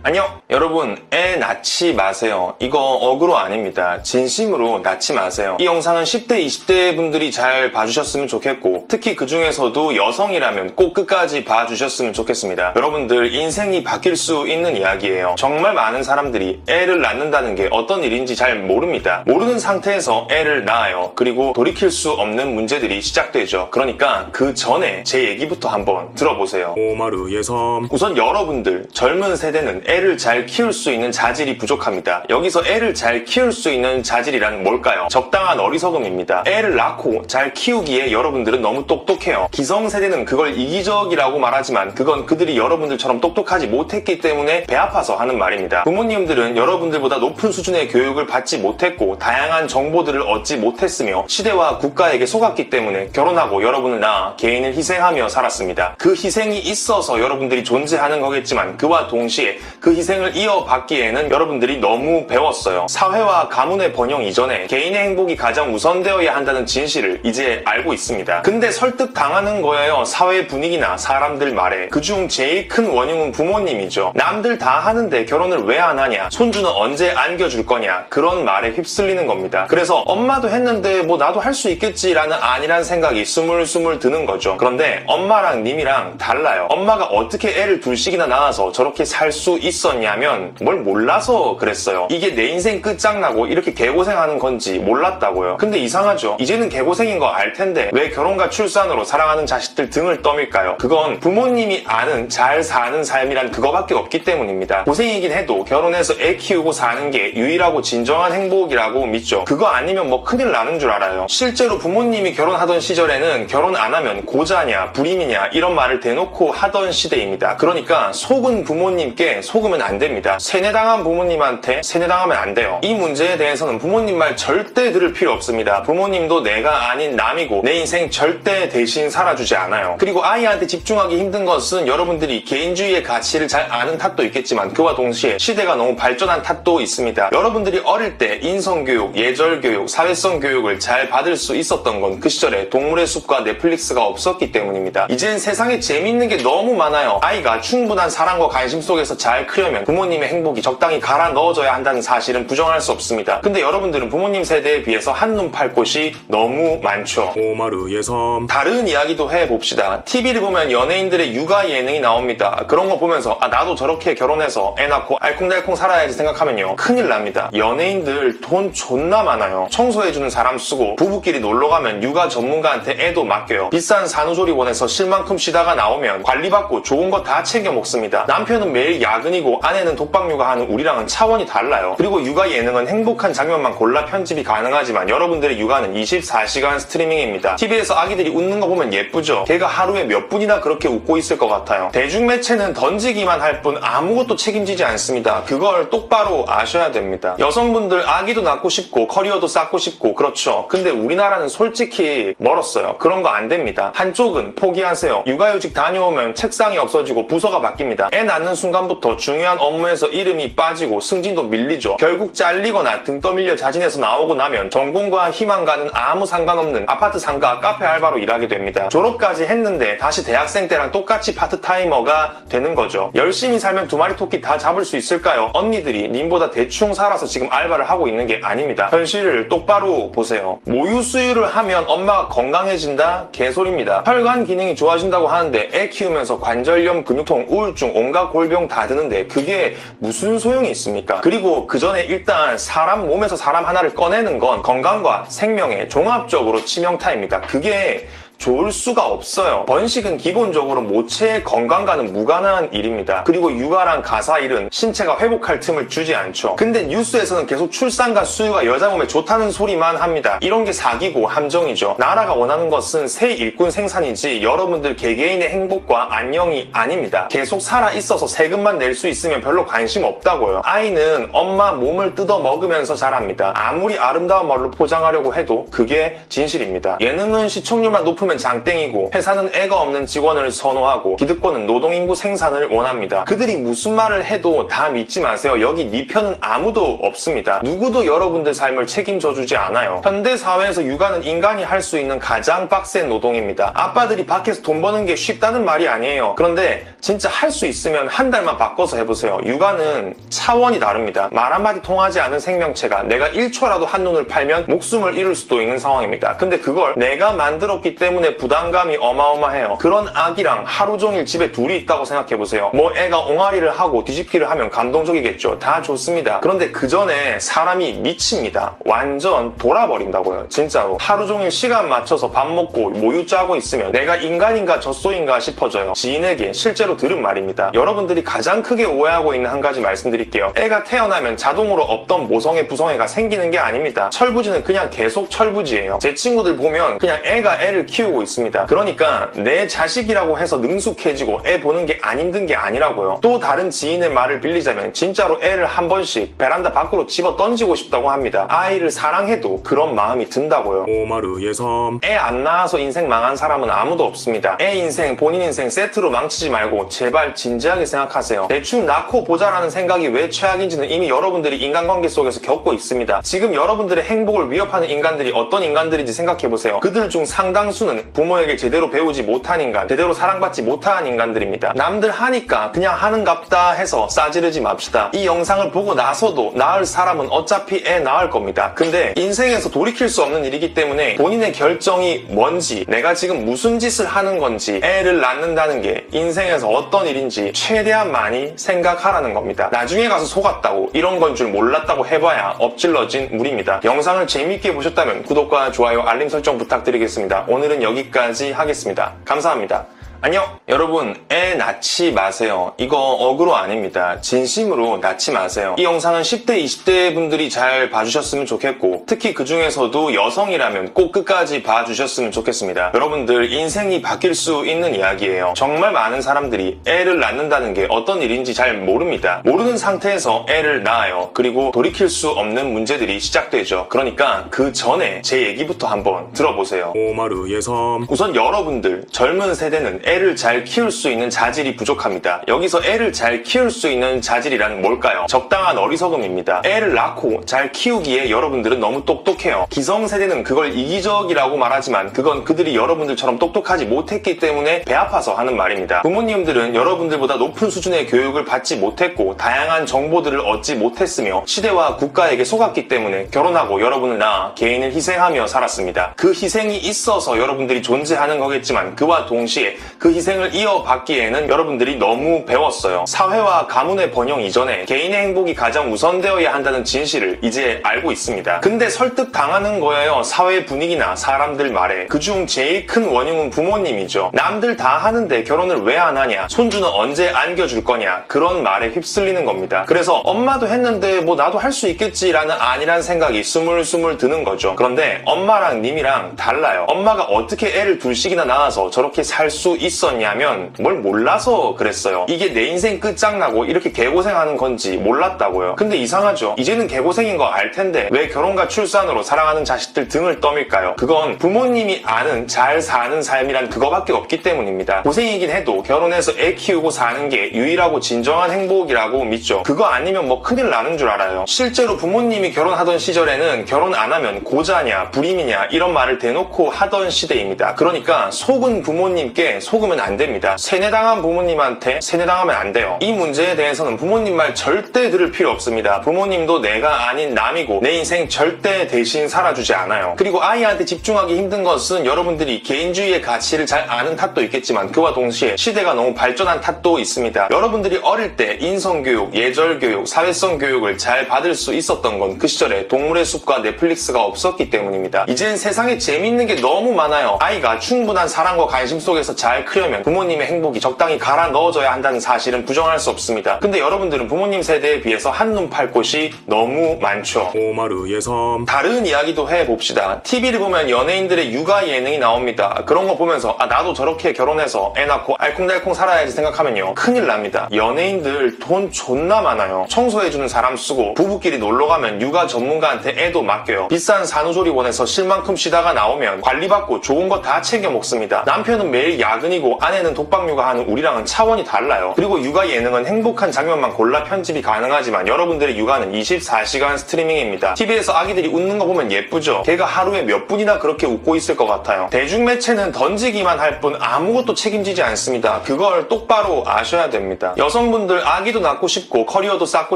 안녕! 여러분, 애 낳지 마세요. 이거 어그로 아닙니다. 진심으로 낳지 마세요. 이 영상은 10대, 20대 분들이 잘 봐주셨으면 좋겠고, 특히 그 중에서도 여성이라면 꼭 끝까지 봐주셨으면 좋겠습니다. 여러분들, 인생이 바뀔 수 있는 이야기예요. 정말 많은 사람들이 애를 낳는다는 게 어떤 일인지 잘 모릅니다. 모르는 상태에서 애를 낳아요. 그리고 돌이킬 수 없는 문제들이 시작되죠. 그러니까 그 전에 제 얘기부터 한번 들어보세요. 오마르 예섬. 우선 여러분들, 젊은 세대는 애를 잘 키울 수 있는 자질이 부족합니다. 여기서 애를 잘 키울 수 있는 자질이란 뭘까요? 적당한 어리석음입니다. 애를 낳고 잘 키우기에 여러분들은 너무 똑똑해요. 기성세대는 그걸 이기적이라고 말하지만 그건 그들이 여러분들처럼 똑똑하지 못했기 때문에 배 아파서 하는 말입니다. 부모님들은 여러분들보다 높은 수준의 교육을 받지 못했고 다양한 정보들을 얻지 못했으며 시대와 국가에게 속았기 때문에 결혼하고 여러분을 낳아 개인을 희생하며 살았습니다. 그 희생이 있어서 여러분들이 존재하는 거겠지만 그와 동시에 그 희생을 이어받기에는 여러분들이 너무 배웠어요. 사회와 가문의 번영 이전에 개인의 행복이 가장 우선되어야 한다는 진실을 이제 알고 있습니다. 근데 설득당하는 거예요. 사회 분위기나 사람들 말에. 그중 제일 큰 원흉은 부모님이죠. 남들 다 하는데 결혼을 왜 안 하냐, 손주는 언제 안겨줄 거냐, 그런 말에 휩쓸리는 겁니다. 그래서 엄마도 했는데 뭐 나도 할 수 있겠지라는 안일한 생각이 스물스물 드는 거죠. 그런데 엄마랑 님이랑 달라요. 엄마가 어떻게 애를 둘씩이나 낳아서 저렇게 살 수 있었냐면 뭘 몰라서 그랬어요. 이게 내 인생 끝장나고 이렇게 개고생하는 건지 몰랐다고요. 근데 이상하죠. 이제는 개고생인 거 알 텐데 왜 결혼과 출산으로 사랑하는 자식들 등을 떠밀까요? 그건 부모님이 아는 잘 사는 삶이란 그거밖에 없기 때문입니다. 고생이긴 해도 결혼해서 애 키우고 사는 게 유일하고 진정한 행복이라고 믿죠. 그거 아니면 뭐 큰일 나는 줄 알아요. 실제로 부모님이 결혼하던 시절에는 결혼 안 하면 고자냐 불임이냐 이런 말을 대놓고 하던 시대입니다. 그러니까 속은 부모님께 속으면 안 됩니다. 세뇌당한 부모님한테 세뇌당하면 안 돼요. 이 문제에 대해서는 부모님 말 절대 들을 필요 없습니다. 부모님도 내가 아닌 남이고 내 인생 절대 대신 살아주지 않아요. 그리고 아이한테 집중하기 힘든 것은 여러분들이 개인주의의 가치를 잘 아는 탓도 있겠지만 그와 동시에 시대가 너무 발전한 탓도 있습니다. 여러분들이 어릴 때 인성교육, 예절교육, 사회성 교육을 잘 받을 수 있었던 건 그 시절에 동물의 숲과 넷플릭스가 없었기 때문입니다. 이젠 세상에 재밌는 게 너무 많아요. 아이가 충분한 사랑과 관심 속에서 잘 크려면 부모님의 행복이 적당히 갈아 넣어져야 한다는 사실은 부정할 수 없습니다. 근데 여러분들은 부모님 세대에 비해서 한눈 팔 곳이 너무 많죠. 오마르 예섬. 다른 이야기도 해봅시다. TV를 보면 연예인들의 육아 예능이 나옵니다. 그런 거 보면서 나도 저렇게 결혼해서 애 낳고 알콩달콩 살아야지 생각하면요 큰일 납니다. 연예인들 돈 존나 많아요. 청소해주는 사람 쓰고 부부끼리 놀러가면 육아 전문가한테 애도 맡겨요. 비싼 산후조리원에서 쉴 만큼 쉬다가 나오면 관리받고 좋은 거 다 챙겨 먹습니다. 남편은 매일 야근 어른이고 아내는 독박 육아하는 우리랑은 차원이 달라요. 그리고 육아 예능은 행복한 장면만 골라 편집이 가능하지만 여러분들의 육아는 24시간 스트리밍입니다. TV에서 아기들이 웃는 거 보면 예쁘죠? 걔가 하루에 몇 분이나 그렇게 웃고 있을 것 같아요. 대중매체는 던지기만 할 뿐 아무것도 책임지지 않습니다. 그걸 똑바로 아셔야 됩니다. 여성분들 아기도 낳고 싶고 커리어도 쌓고 싶고 그렇죠. 근데 우리나라는 솔직히 멀었어요. 그런 거 안 됩니다. 한쪽은 포기하세요. 육아휴직 다녀오면 책상이 없어지고 부서가 바뀝니다. 애 낳는 순간부터 중요한 업무에서 이름이 빠지고 승진도 밀리죠. 결국 잘리거나 등 떠밀려 자진해서 나오고 나면 전공과 희망과는 아무 상관없는 아파트 상가 카페 알바로 일하게 됩니다. 졸업까지 했는데 다시 대학생 때랑 똑같이 파트타이머가 되는 거죠. 열심히 살면 두 마리 토끼 다 잡을 수 있을까요? 언니들이 님보다 대충 살아서 지금 알바를 하고 있는 게 아닙니다. 현실을 똑바로 보세요. 모유 수유를 하면 엄마가 건강해진다? 개소리입니다. 혈관 기능이 좋아진다고 하는데 애 키우면서 관절염, 근육통, 우울증, 온갖 골병 다 드는데 그게 무슨 소용이 있습니까? 그리고 그 전에 일단 사람 몸에서 사람 하나를 꺼내는 건 건강과 생명에 종합적으로 치명타입니다. 그게 좋을 수가 없어요. 번식은 기본적으로 모체의 건강과는 무관한 일입니다. 그리고 육아랑 가사일은 신체가 회복할 틈을 주지 않죠. 근데 뉴스에서는 계속 출산과 수유가 여자 몸에 좋다는 소리만 합니다. 이런 게 사기고 함정이죠. 나라가 원하는 것은 새 일꾼 생산이지 여러분들 개개인의 행복과 안녕이 아닙니다. 계속 살아있어서 세금만 낼 수 있으면 별로 관심 없다고요. 아이는 엄마 몸을 뜯어 먹으면서 자랍니다. 아무리 아름다운 말로 포장하려고 해도 그게 진실입니다. 예능은 시청률만 높으면 장땡이고 회사는 애가 없는 직원을 선호하고 기득권은 노동인구 생산을 원합니다. 그들이 무슨 말을 해도 다 믿지 마세요. 여기 네 편은 아무도 없습니다. 누구도 여러분들 삶을 책임져주지 않아요. 현대사회에서 육아는 인간이 할 수 있는 가장 빡센 노동입니다. 아빠들이 밖에서 돈 버는 게 쉽다는 말이 아니에요. 그런데 진짜 할 수 있으면 한 달만 바꿔서 해보세요. 육아는 차원이 다릅니다. 말 한마디 통하지 않은 생명체가 내가 1초라도 한눈을 팔면 목숨을 잃을 수도 있는 상황입니다. 근데 그걸 내가 만들었기 때문에 부담감이 어마어마해요. 그런 아기랑 하루 종일 집에 둘이 있다고 생각해보세요. 뭐 애가 옹알이를 하고 뒤집기를 하면 감동적이겠죠. 다 좋습니다. 그런데 그 전에 사람이 미칩니다. 완전 돌아버린다고요. 진짜로. 하루 종일 시간 맞춰서 밥 먹고 모유 짜고 있으면 내가 인간인가 젖소인가 싶어져요. 지인에게 실제로 들은 말입니다. 여러분들이 가장 크게 오해하고 있는 한 가지 말씀드릴게요. 애가 태어나면 자동으로 없던 모성애 부성애가 생기는 게 아닙니다. 철부지는 그냥 계속 철부지예요. 제 친구들 보면 그냥 애가 애를 키우고 있습니다. 그러니까 내 자식이라고 해서 능숙해지고 애 보는 게 안 힘든 게 아니라고요. 또 다른 지인의 말을 빌리자면 진짜로 애를 한 번씩 베란다 밖으로 집어 던지고 싶다고 합니다. 아이를 사랑해도 그런 마음이 든다고요. 오마르 예섬. 애 안 낳아서 인생 망한 사람은 아무도 없습니다. 애 인생, 본인 인생 세트로 망치지 말고 제발 진지하게 생각하세요. 대충 낳고 보자라는 생각이 왜 최악인지는 이미 여러분들이 인간관계 속에서 겪고 있습니다. 지금 여러분들의 행복을 위협하는 인간들이 어떤 인간들인지 생각해보세요. 그들 중 상당수는 부모에게 제대로 배우지 못한 인간, 제대로 사랑받지 못한 인간들입니다. 남들 하니까 그냥 하는갑다 해서 싸지르지 맙시다. 이 영상을 보고 나서도 낳을 사람은 어차피 애 낳을 겁니다. 근데 인생에서 돌이킬 수 없는 일이기 때문에 본인의 결정이 뭔지, 내가 지금 무슨 짓을 하는 건지, 애를 낳는다는 게 인생에서 어떤 일인지 최대한 많이 생각하라는 겁니다. 나중에 가서 속았다고, 이런 건 줄 몰랐다고 해봐야 엎질러진 물입니다. 영상을 재미있게 보셨다면 구독과 좋아요, 알림 설정 부탁드리겠습니다. 오늘은 여기까지 하겠습니다. 감사합니다. 안녕! 여러분, 애 낳지 마세요. 이거 어그로 아닙니다. 진심으로 낳지 마세요. 이 영상은 10대, 20대 분들이 잘 봐주셨으면 좋겠고, 특히 그 중에서도 여성이라면 꼭 끝까지 봐주셨으면 좋겠습니다. 여러분들, 인생이 바뀔 수 있는 이야기예요. 정말 많은 사람들이 애를 낳는다는 게 어떤 일인지 잘 모릅니다. 모르는 상태에서 애를 낳아요. 그리고 돌이킬 수 없는 문제들이 시작되죠. 그러니까 그 전에 제 얘기부터 한번 들어보세요. 오마르 예섬. 우선 여러분들, 젊은 세대는 애를 잘 키울 수 있는 자질이 부족합니다. 여기서 애를 잘 키울 수 있는 자질이란 뭘까요? 적당한 어리석음입니다. 애를 낳고 잘 키우기에 여러분들은 너무 똑똑해요. 기성세대는 그걸 이기적이라고 말하지만 그건 그들이 여러분들처럼 똑똑하지 못했기 때문에 배 아파서 하는 말입니다. 부모님들은 여러분들보다 높은 수준의 교육을 받지 못했고 다양한 정보들을 얻지 못했으며 시대와 국가에게 속았기 때문에 결혼하고 여러분을 낳아 개인을 희생하며 살았습니다. 그 희생이 있어서 여러분들이 존재하는 거겠지만 그와 동시에 그 희생을 이어받기에는 여러분들이 너무 배웠어요. 사회와 가문의 번영 이전에 개인의 행복이 가장 우선되어야 한다는 진실을 이제 알고 있습니다. 근데 설득당하는 거예요. 사회 분위기나 사람들 말에. 그중 제일 큰 원흉은 부모님이죠. 남들 다 하는데 결혼을 왜 안 하냐, 손주는 언제 안겨줄 거냐, 그런 말에 휩쓸리는 겁니다. 그래서 엄마도 했는데 뭐 나도 할 수 있겠지라는 안일한 생각이 스물스물 드는 거죠. 그런데 엄마랑 님이랑 달라요. 엄마가 어떻게 애를 둘씩이나 낳아서 저렇게 살 수 있었냐면 뭘 몰라서 그랬어요. 이게 내 인생 끝장나고 이렇게 개고생하는 건지 몰랐다고요. 근데 이상하죠. 이제는 개고생인 거 알 텐데 왜 결혼과 출산으로 사랑하는 자식들 등을 떠밀까요? 그건 부모님이 아는 잘 사는 삶이란 그거밖에 없기 때문입니다. 고생이긴 해도 결혼해서 애 키우고 사는 게 유일하고 진정한 행복이라고 믿죠. 그거 아니면 뭐 큰일 나는 줄 알아요. 실제로 부모님이 결혼하던 시절에는 결혼 안 하면 고자냐 불임이냐 이런 말을 대놓고 하던 시대입니다. 그러니까 속은 부모님께 속으면 안 됩니다. 세뇌당한 부모님한테 세뇌당하면 안 돼요. 이 문제에 대해서는 부모님 말 절대 들을 필요 없습니다. 부모님도 내가 아닌 남이고 내 인생 절대 대신 살아주지 않아요. 그리고 아이한테 집중하기 힘든 것은 여러분들이 개인주의의 가치를 잘 아는 탓도 있겠지만 그와 동시에 시대가 너무 발전한 탓도 있습니다. 여러분들이 어릴 때 인성교육, 예절교육, 사회성 교육을 잘 받을 수 있었던 건 그 시절에 동물의 숲과 넷플릭스가 없었기 때문입니다. 이젠 세상에 재밌는 게 너무 많아요. 아이가 충분한 사랑과 관심 속에서 잘 크려면 부모님의 행복이 적당히 갈아 넣어져야 한다는 사실은 부정할 수 없습니다. 근데 여러분들은 부모님 세대에 비해서 한눈 팔 곳이 너무 많죠. 오마르 예섬. 다른 이야기도 해봅시다. TV를 보면 연예인들의 육아 예능이 나옵니다. 그런 거 보면서 나도 저렇게 결혼해서 애 낳고 알콩달콩 살아야지 생각하면요, 큰일 납니다. 연예인들 돈 존나 많아요. 청소해주는 사람 쓰고 부부끼리 놀러가면 육아 전문가한테 애도 맡겨요. 비싼 산후조리원에서 쉴 만큼 쉬다가 나오면 관리받고 좋은 거 다 챙겨 먹습니다. 남편은 매일 야근이고 아내는 독박 육아하는 우리랑은 차원이 달라요. 그리고 육아 예능은 행복한 장면만 골라 편집이 가능하지만 여러분들의 육아는 24시간 스트리밍입니다. TV에서 아기들이 웃는 거 보면 예쁘죠? 걔가 하루에 몇 분이나 그렇게 웃고 있을 것 같아요. 대중매체는 던지기만 할 뿐 아무것도 책임지지 않습니다. 그걸 똑바로 아셔야 됩니다. 여성분들 아기도 낳고 싶고 커리어도 쌓고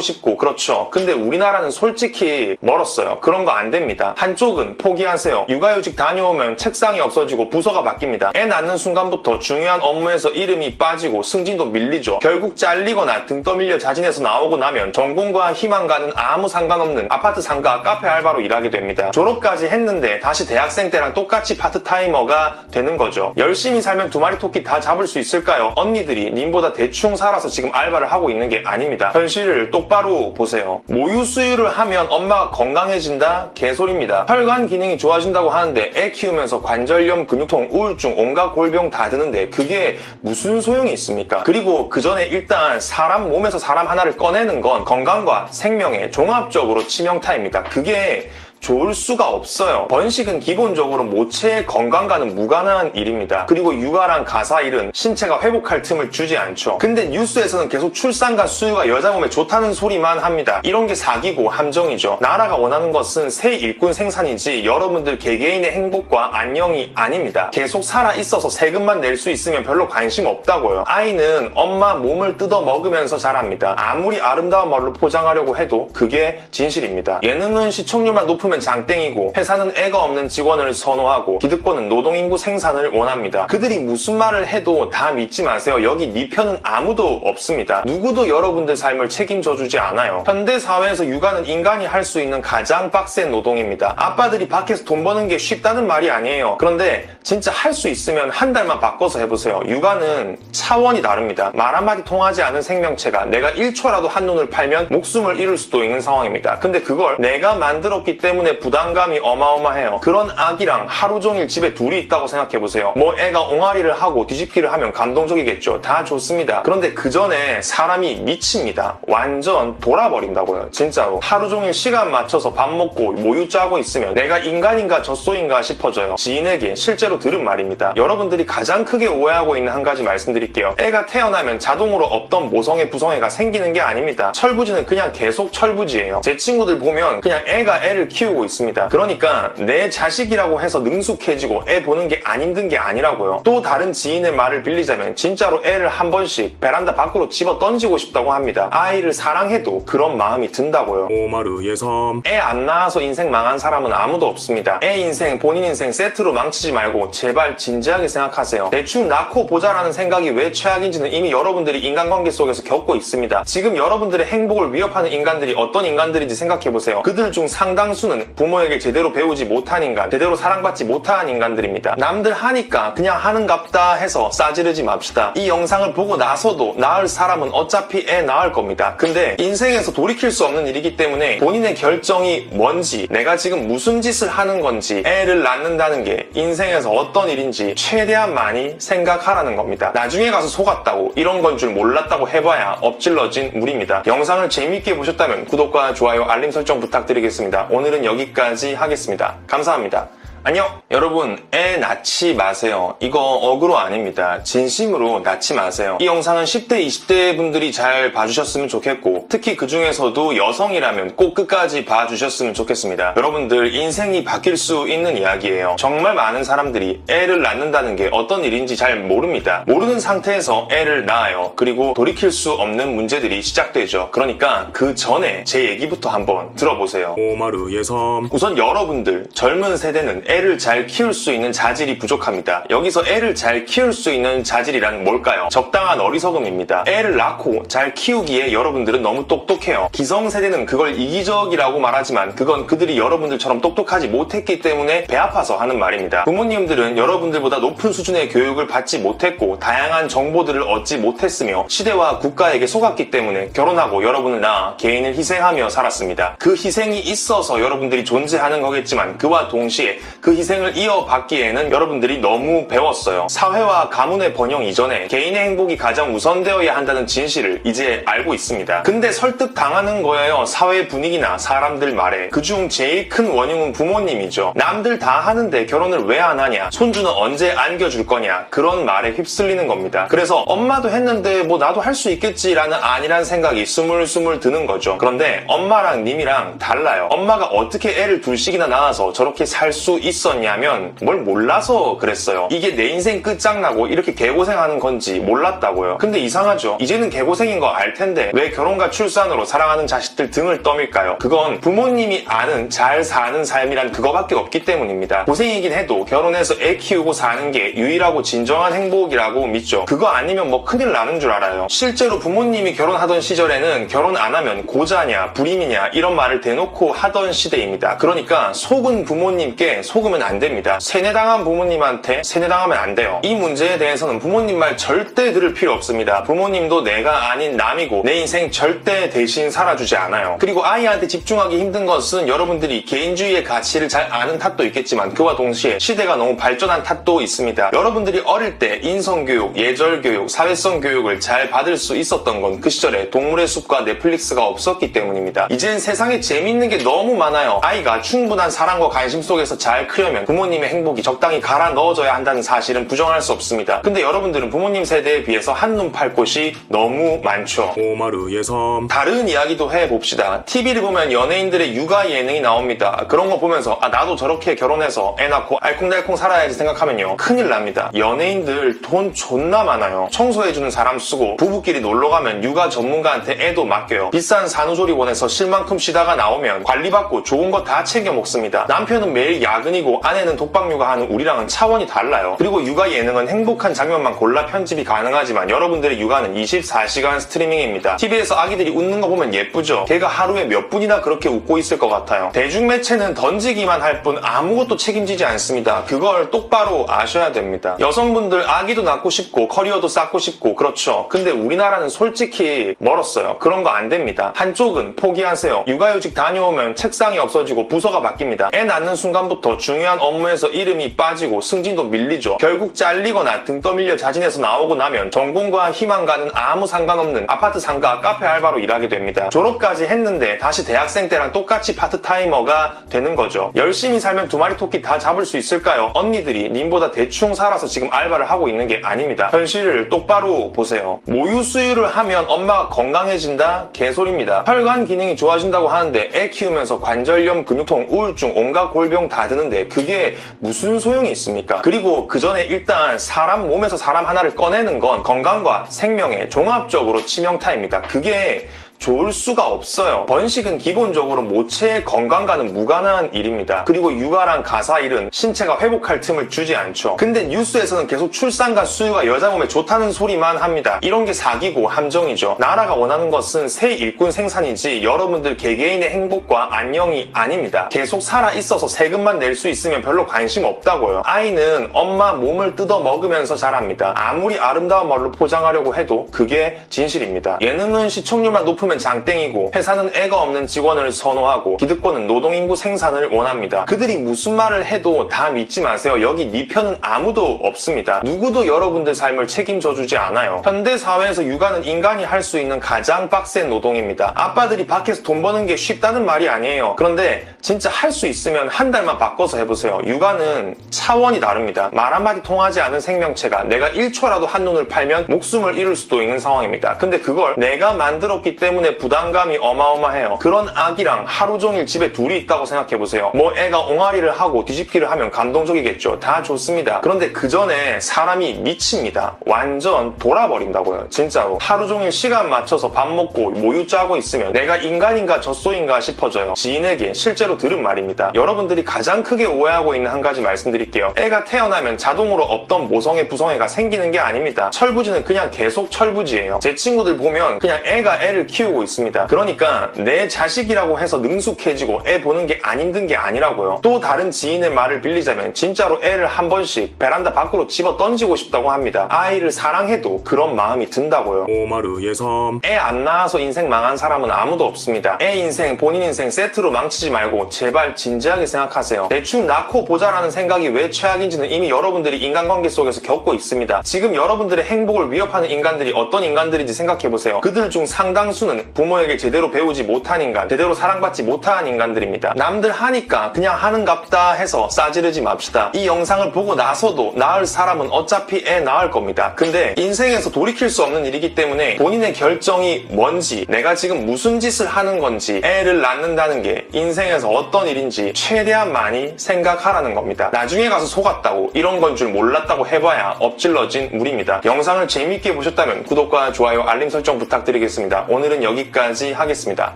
싶고 그렇죠. 근데 우리나라는 솔직히 멀었어요. 그런 거 안 됩니다. 한쪽은 포기하세요. 육아휴직 다녀오면 책상이 없어지고 부서가 바뀝니다. 애 낳는 순간부터 중요한 업무에서 이름이 빠지고 승진도 밀리죠. 결국 잘리거나 등 떠밀려 자진해서 나오고 나면 전공과 희망과는 아무 상관없는 아파트 상가 카페 알바로 일하게 됩니다. 졸업까지 했는데 다시 대학생 때랑 똑같이 파트타이머가 되는 거죠. 열심히 살면 두 마리 토끼 다 잡을 수 있을까요? 언니들이 님보다 대충 살아서 지금 알바를 하고 있는 게 아닙니다. 현실을 똑바로 보세요. 모유 수유를 하면 엄마가 건강해진다? 개소리입니다. 혈관 기능이 좋아진다고 하는데 애 키우면서 관절염, 근육통, 우울증, 온갖 골병 다 드는데 그게 무슨 소용이 있습니까? 그리고 그 전에 일단 사람 몸에서 사람 하나를 꺼내는 건 건강과 생명에 종합적으로 치명타입니다. 그게 좋을 수가 없어요. 번식은 기본적으로 모체의 건강과는 무관한 일입니다. 그리고 육아랑 가사일은 신체가 회복할 틈을 주지 않죠. 근데 뉴스에서는 계속 출산과 수유가 여자 몸에 좋다는 소리만 합니다. 이런 게 사기고 함정이죠. 나라가 원하는 것은 새 일꾼 생산이지 여러분들 개개인의 행복과 안녕이 아닙니다. 계속 살아있어서 세금만 낼 수 있으면 별로 관심 없다고요. 아이는 엄마 몸을 뜯어 먹으면서 자랍니다. 아무리 아름다운 말로 포장하려고 해도 그게 진실입니다. 예능은 시청률만 높은 장땡이고 회사는 애가 없는 직원을 선호하고 기득권은 노동인구 생산을 원합니다. 그들이 무슨 말을 해도 다 믿지 마세요. 여기 네 편은 아무도 없습니다. 누구도 여러분들 삶을 책임져주지 않아요. 현대사회에서 육아는 인간이 할 수 있는 가장 빡센 노동입니다. 아빠들이 밖에서 돈 버는 게 쉽다는 말이 아니에요. 그런데 진짜 할 수 있으면 한 달만 바꿔서 해보세요. 육아는 차원이 다릅니다. 말 한마디 통하지 않은 생명체가 내가 1초라도 한눈을 팔면 목숨을 잃을 수도 있는 상황입니다. 근데 그걸 내가 만들었기 때문에 부담감이 어마어마해요. 그런 아기랑 하루 종일 집에 둘이 있다고 생각해보세요. 뭐 애가 옹알이를 하고 뒤집기를 하면 감동적이겠죠. 다 좋습니다. 그런데 그 전에 사람이 미칩니다. 완전 돌아버린다고요. 진짜로. 하루 종일 시간 맞춰서 밥 먹고 모유 짜고 있으면 내가 인간인가 젖소인가 싶어져요. 지인에게 실제로 들은 말입니다. 여러분들이 가장 크게 오해하고 있는 한 가지 말씀드릴게요. 애가 태어나면 자동으로 없던 모성애 부성애가 생기는 게 아닙니다. 철부지는 그냥 계속 철부지예요. 제 친구들 보면 그냥 애가 애를 키우고 키우고 있습니다. 그러니까 내 자식이라고 해서 능숙해지고 애 보는 게 안 힘든 게 아니라고요. 또 다른 지인의 말을 빌리자면 진짜로 애를 한 번씩 베란다 밖으로 집어 던지고 싶다고 합니다. 아이를 사랑해도 그런 마음이 든다고요. 오마르 예섬. 애 안 낳아서 인생 망한 사람은 아무도 없습니다. 애 인생, 본인 인생 세트로 망치지 말고 제발 진지하게 생각하세요. 대충 낳고 보자라는 생각이 왜 최악인지는 이미 여러분들이 인간관계 속에서 겪고 있습니다. 지금 여러분들의 행복을 위협하는 인간들이 어떤 인간들인지 생각해보세요. 그들 중 상당수는 부모에게 제대로 배우지 못한 인간, 제대로 사랑받지 못한 인간들입니다. 남들 하니까 그냥 하는갑다 해서 싸지르지 맙시다. 이 영상을 보고 나서도 낳을 사람은 어차피 애 낳을 겁니다. 근데 인생에서 돌이킬 수 없는 일이기 때문에 본인의 결정이 뭔지, 내가 지금 무슨 짓을 하는 건지, 애를 낳는다는 게 인생에서 어떤 일인지 최대한 많이 생각하라는 겁니다. 나중에 가서 속았다고, 이런 건 줄 몰랐다고 해봐야 엎질러진 물입니다. 영상을 재미있게 보셨다면 구독과 좋아요, 알림 설정 부탁드리겠습니다. 오늘은 여기까지 하겠습니다. 감사합니다. 안녕! 여러분, 애 낳지 마세요. 이거 어그로 아닙니다. 진심으로 낳지 마세요. 이 영상은 10대, 20대 분들이 잘 봐주셨으면 좋겠고, 특히 그 중에서도 여성이라면 꼭 끝까지 봐주셨으면 좋겠습니다. 여러분들 인생이 바뀔 수 있는 이야기예요. 정말 많은 사람들이 애를 낳는다는 게 어떤 일인지 잘 모릅니다. 모르는 상태에서 애를 낳아요. 그리고 돌이킬 수 없는 문제들이 시작되죠. 그러니까 그 전에 제 얘기부터 한번 들어보세요. 오마르 예섬. 우선 여러분들, 젊은 세대는 애를 잘 키울 수 있는 자질이 부족합니다. 여기서 애를 잘 키울 수 있는 자질이란 뭘까요? 적당한 어리석음입니다. 애를 낳고 잘 키우기에 여러분들은 너무 똑똑해요. 기성세대는 그걸 이기적이라고 말하지만 그건 그들이 여러분들처럼 똑똑하지 못했기 때문에 배 아파서 하는 말입니다. 부모님들은 여러분들보다 높은 수준의 교육을 받지 못했고 다양한 정보들을 얻지 못했으며 시대와 국가에게 속았기 때문에 결혼하고 여러분을 낳아 개인을 희생하며 살았습니다. 그 희생이 있어서 여러분들이 존재하는 거겠지만 그와 동시에 그 희생을 이어받기에는 여러분들이 너무 배웠어요. 사회와 가문의 번영 이전에 개인의 행복이 가장 우선되어야 한다는 진실을 이제 알고 있습니다. 근데 설득당하는 거예요. 사회 분위기나 사람들 말에. 그중 제일 큰 원흉은 부모님이죠. 남들 다 하는데 결혼을 왜 안 하냐, 손주는 언제 안겨줄 거냐, 그런 말에 휩쓸리는 겁니다. 그래서 엄마도 했는데 뭐 나도 할 수 있겠지라는 아니란 생각이 스물스물 드는 거죠. 그런데 엄마랑 님이랑 달라요. 엄마가 어떻게 애를 둘씩이나 낳아서 저렇게 살 수 있었냐면 뭘 몰라서 그랬어요. 이게 내 인생 끝장나고 이렇게 개고생하는 건지 몰랐다고요. 근데 이상하죠. 이제는 개고생인 거 알 텐데 왜 결혼과 출산으로 사랑하는 자식들 등을 떠밀까요? 그건 부모님이 아는 잘 사는 삶이란 그거밖에 없기 때문입니다. 고생이긴 해도 결혼해서 애 키우고 사는 게 유일하고 진정한 행복이라고 믿죠. 그거 아니면 뭐 큰일 나는 줄 알아요. 실제로 부모님이 결혼하던 시절에는 결혼 안 하면 고자냐 불임이냐 이런 말을 대놓고 하던 시대입니다. 그러니까 속은 부모님께 속으면 안 됩니다. 세뇌당한 부모님한테 세뇌당하면 안 돼요. 이 문제에 대해서는 부모님 말 절대 들을 필요 없습니다. 부모님도 내가 아닌 남이고 내 인생 절대 대신 살아주지 않아요. 그리고 아이한테 집중하기 힘든 것은 여러분들이 개인주의의 가치를 잘 아는 탓도 있겠지만 그와 동시에 시대가 너무 발전한 탓도 있습니다. 여러분들이 어릴 때 인성교육, 예절교육, 사회성 교육을 잘 받을 수 있었던 건 그 시절에 동물의 숲과 넷플릭스가 없었기 때문입니다. 이젠 세상에 재밌는 게 너무 많아요. 아이가 충분한 사랑과 관심 속에서 잘 크려면 부모님의 행복이 적당히 갈아 넣어져야 한다는 사실은 부정할 수 없습니다. 근데 여러분들은 부모님 세대에 비해서 한눈 팔 곳이 너무 많죠. 오마르 예섬. 다른 이야기도 해봅시다. TV를 보면 연예인들의 육아 예능이 나옵니다. 그런 거 보면서 나도 저렇게 결혼해서 애 낳고 알콩달콩 살아야지 생각하면요, 큰일 납니다. 연예인들 돈 존나 많아요. 청소해주는 사람 쓰고 부부끼리 놀러가면 육아 전문가한테 애도 맡겨요. 비싼 산후조리원에서 쉴 만큼 쉬다가 나오면 관리받고 좋은 거 다 챙겨 먹습니다. 남편은 매일 야근이고 아내는 독박 육아하는 우리랑은 차원이 달라요. 그리고 육아 예능은 행복한 장면만 골라 편집이 가능하지만 여러분들의 육아는 24시간 스트리밍입니다. TV에서 아기들이 웃는 거 보면 예쁘죠? 걔가 하루에 몇 분이나 그렇게 웃고 있을 것 같아요. 대중매체는 던지기만 할 뿐 아무것도 책임지지 않습니다. 그걸 똑바로 아셔야 됩니다. 여성분들 아기도 낳고 싶고 커리어도 쌓고 싶고 그렇죠. 근데 우리나라는 솔직히 멀었어요. 그런 거 안 됩니다. 한쪽은 포기하세요. 육아휴직 다녀오면 책상이 없어지고 부서가 바뀝니다. 애 낳는 순간부터 중요한 업무에서 이름이 빠지고 승진도 밀리죠. 결국 잘리거나 등 떠밀려 자진해서 나오고 나면 전공과 희망과는 아무 상관없는 아파트 상가 카페 알바로 일하게 됩니다. 졸업까지 했는데 다시 대학생 때랑 똑같이 파트타이머가 되는 거죠. 열심히 살면 두 마리 토끼 다 잡을 수 있을까요? 언니들이 님보다 대충 살아서 지금 알바를 하고 있는 게 아닙니다. 현실을 똑바로 보세요. 모유 수유를 하면 엄마가 건강해진다? 개소리입니다. 혈관 기능이 좋아진다고 하는데 애 키우면서 관절염, 근육통, 우울증, 온갖 골병 다 드는데 그게 무슨 소용이 있습니까? 그리고 그 전에 일단 사람 몸에서 사람 하나를 꺼내는 건 건강과 생명에 종합적으로 치명타입니다. 그게 좋을 수가 없어요. 번식은 기본적으로 모체의 건강과는 무관한 일입니다. 그리고 육아랑 가사일은 신체가 회복할 틈을 주지 않죠. 근데 뉴스에서는 계속 출산과 수유가 여자 몸에 좋다는 소리만 합니다. 이런 게 사기고 함정이죠. 나라가 원하는 것은 새 일꾼 생산이지 여러분들 개개인의 행복과 안녕이 아닙니다. 계속 살아있어서 세금만 낼 수 있으면 별로 관심 없다고요. 아이는 엄마 몸을 뜯어 먹으면서 자랍니다. 아무리 아름다운 말로 포장하려고 해도 그게 진실입니다. 예능은 시청률만 높은 장땡이고 회사는 애가 없는 직원을 선호하고 기득권은 노동인구 생산을 원합니다. 그들이 무슨 말을 해도 다 믿지 마세요. 여기 네 편은 아무도 없습니다. 누구도 여러분들 삶을 책임져주지 않아요. 현대사회에서 육아는 인간이 할 수 있는 가장 빡센 노동입니다. 아빠들이 밖에서 돈 버는 게 쉽다는 말이 아니에요. 그런데 진짜 할 수 있으면 한 달만 바꿔서 해보세요. 육아는 차원이 다릅니다. 말 한마디 통하지 않은 생명체가 내가 1초라도 한눈을 팔면 목숨을 잃을 수도 있는 상황입니다. 근데 그걸 내가 만들었기 때문에 부담감이 어마어마해요. 그런 아기랑 하루 종일 집에 둘이 있다고 생각해보세요. 뭐 애가 옹알이를 하고 뒤집기를 하면 감동적이겠죠. 다 좋습니다. 그런데 그 전에 사람이 미칩니다. 완전 돌아버린다고요. 진짜로. 하루 종일 시간 맞춰서 밥 먹고 모유 짜고 있으면 내가 인간인가 젖소인가 싶어져요. 지인에게 실제로 들은 말입니다. 여러분들이 가장 크게 오해하고 있는 한 가지 말씀드릴게요. 애가 태어나면 자동으로 없던 모성애 부성애가 생기는 게 아닙니다. 철부지는 그냥 계속 철부지예요. 제 친구들 보면 그냥 애가 애를 키우고 있습니다. 그러니까 내 자식이라고 해서 능숙해지고 애 보는 게 안 힘든 게 아니라고요. 또 다른 지인의 말을 빌리자면 진짜로 애를 한 번씩 베란다 밖으로 집어 던지고 싶다고 합니다. 아이를 사랑해도 그런 마음이 든다고요. 오마르 예섬. 애 안 낳아서 인생 망한 사람은 아무도 없습니다. 애 인생, 본인 인생 세트로 망치지 말고 제발 진지하게 생각하세요. 대충 낳고 보자라는 생각이 왜 최악인지는 이미 여러분들이 인간관계 속에서 겪고 있습니다. 지금 여러분들의 행복을 위협하는 인간들이 어떤 인간들인지 생각해보세요. 그들 중 상당수는 부모에게 제대로 배우지 못한 인간, 제대로 사랑받지 못한 인간들입니다. 남들 하니까 그냥 하는갑다 해서 싸지르지 맙시다. 이 영상을 보고 나서도 낳을 사람은 어차피 애 낳을 겁니다. 근데 인생에서 돌이킬 수 없는 일이기 때문에 본인의 결정이 뭔지, 내가 지금 무슨 짓을 하는 건지, 애를 낳는다는 게 인생에서 어떤 일인지 최대한 많이 생각하라는 겁니다. 나중에 가서 속았다고, 이런 건 줄 몰랐다고 해봐야 엎질러진 물입니다. 영상을 재밌게 보셨다면 구독과 좋아요, 알림 설정 부탁드리겠습니다. 오늘은 여기까지 하겠습니다.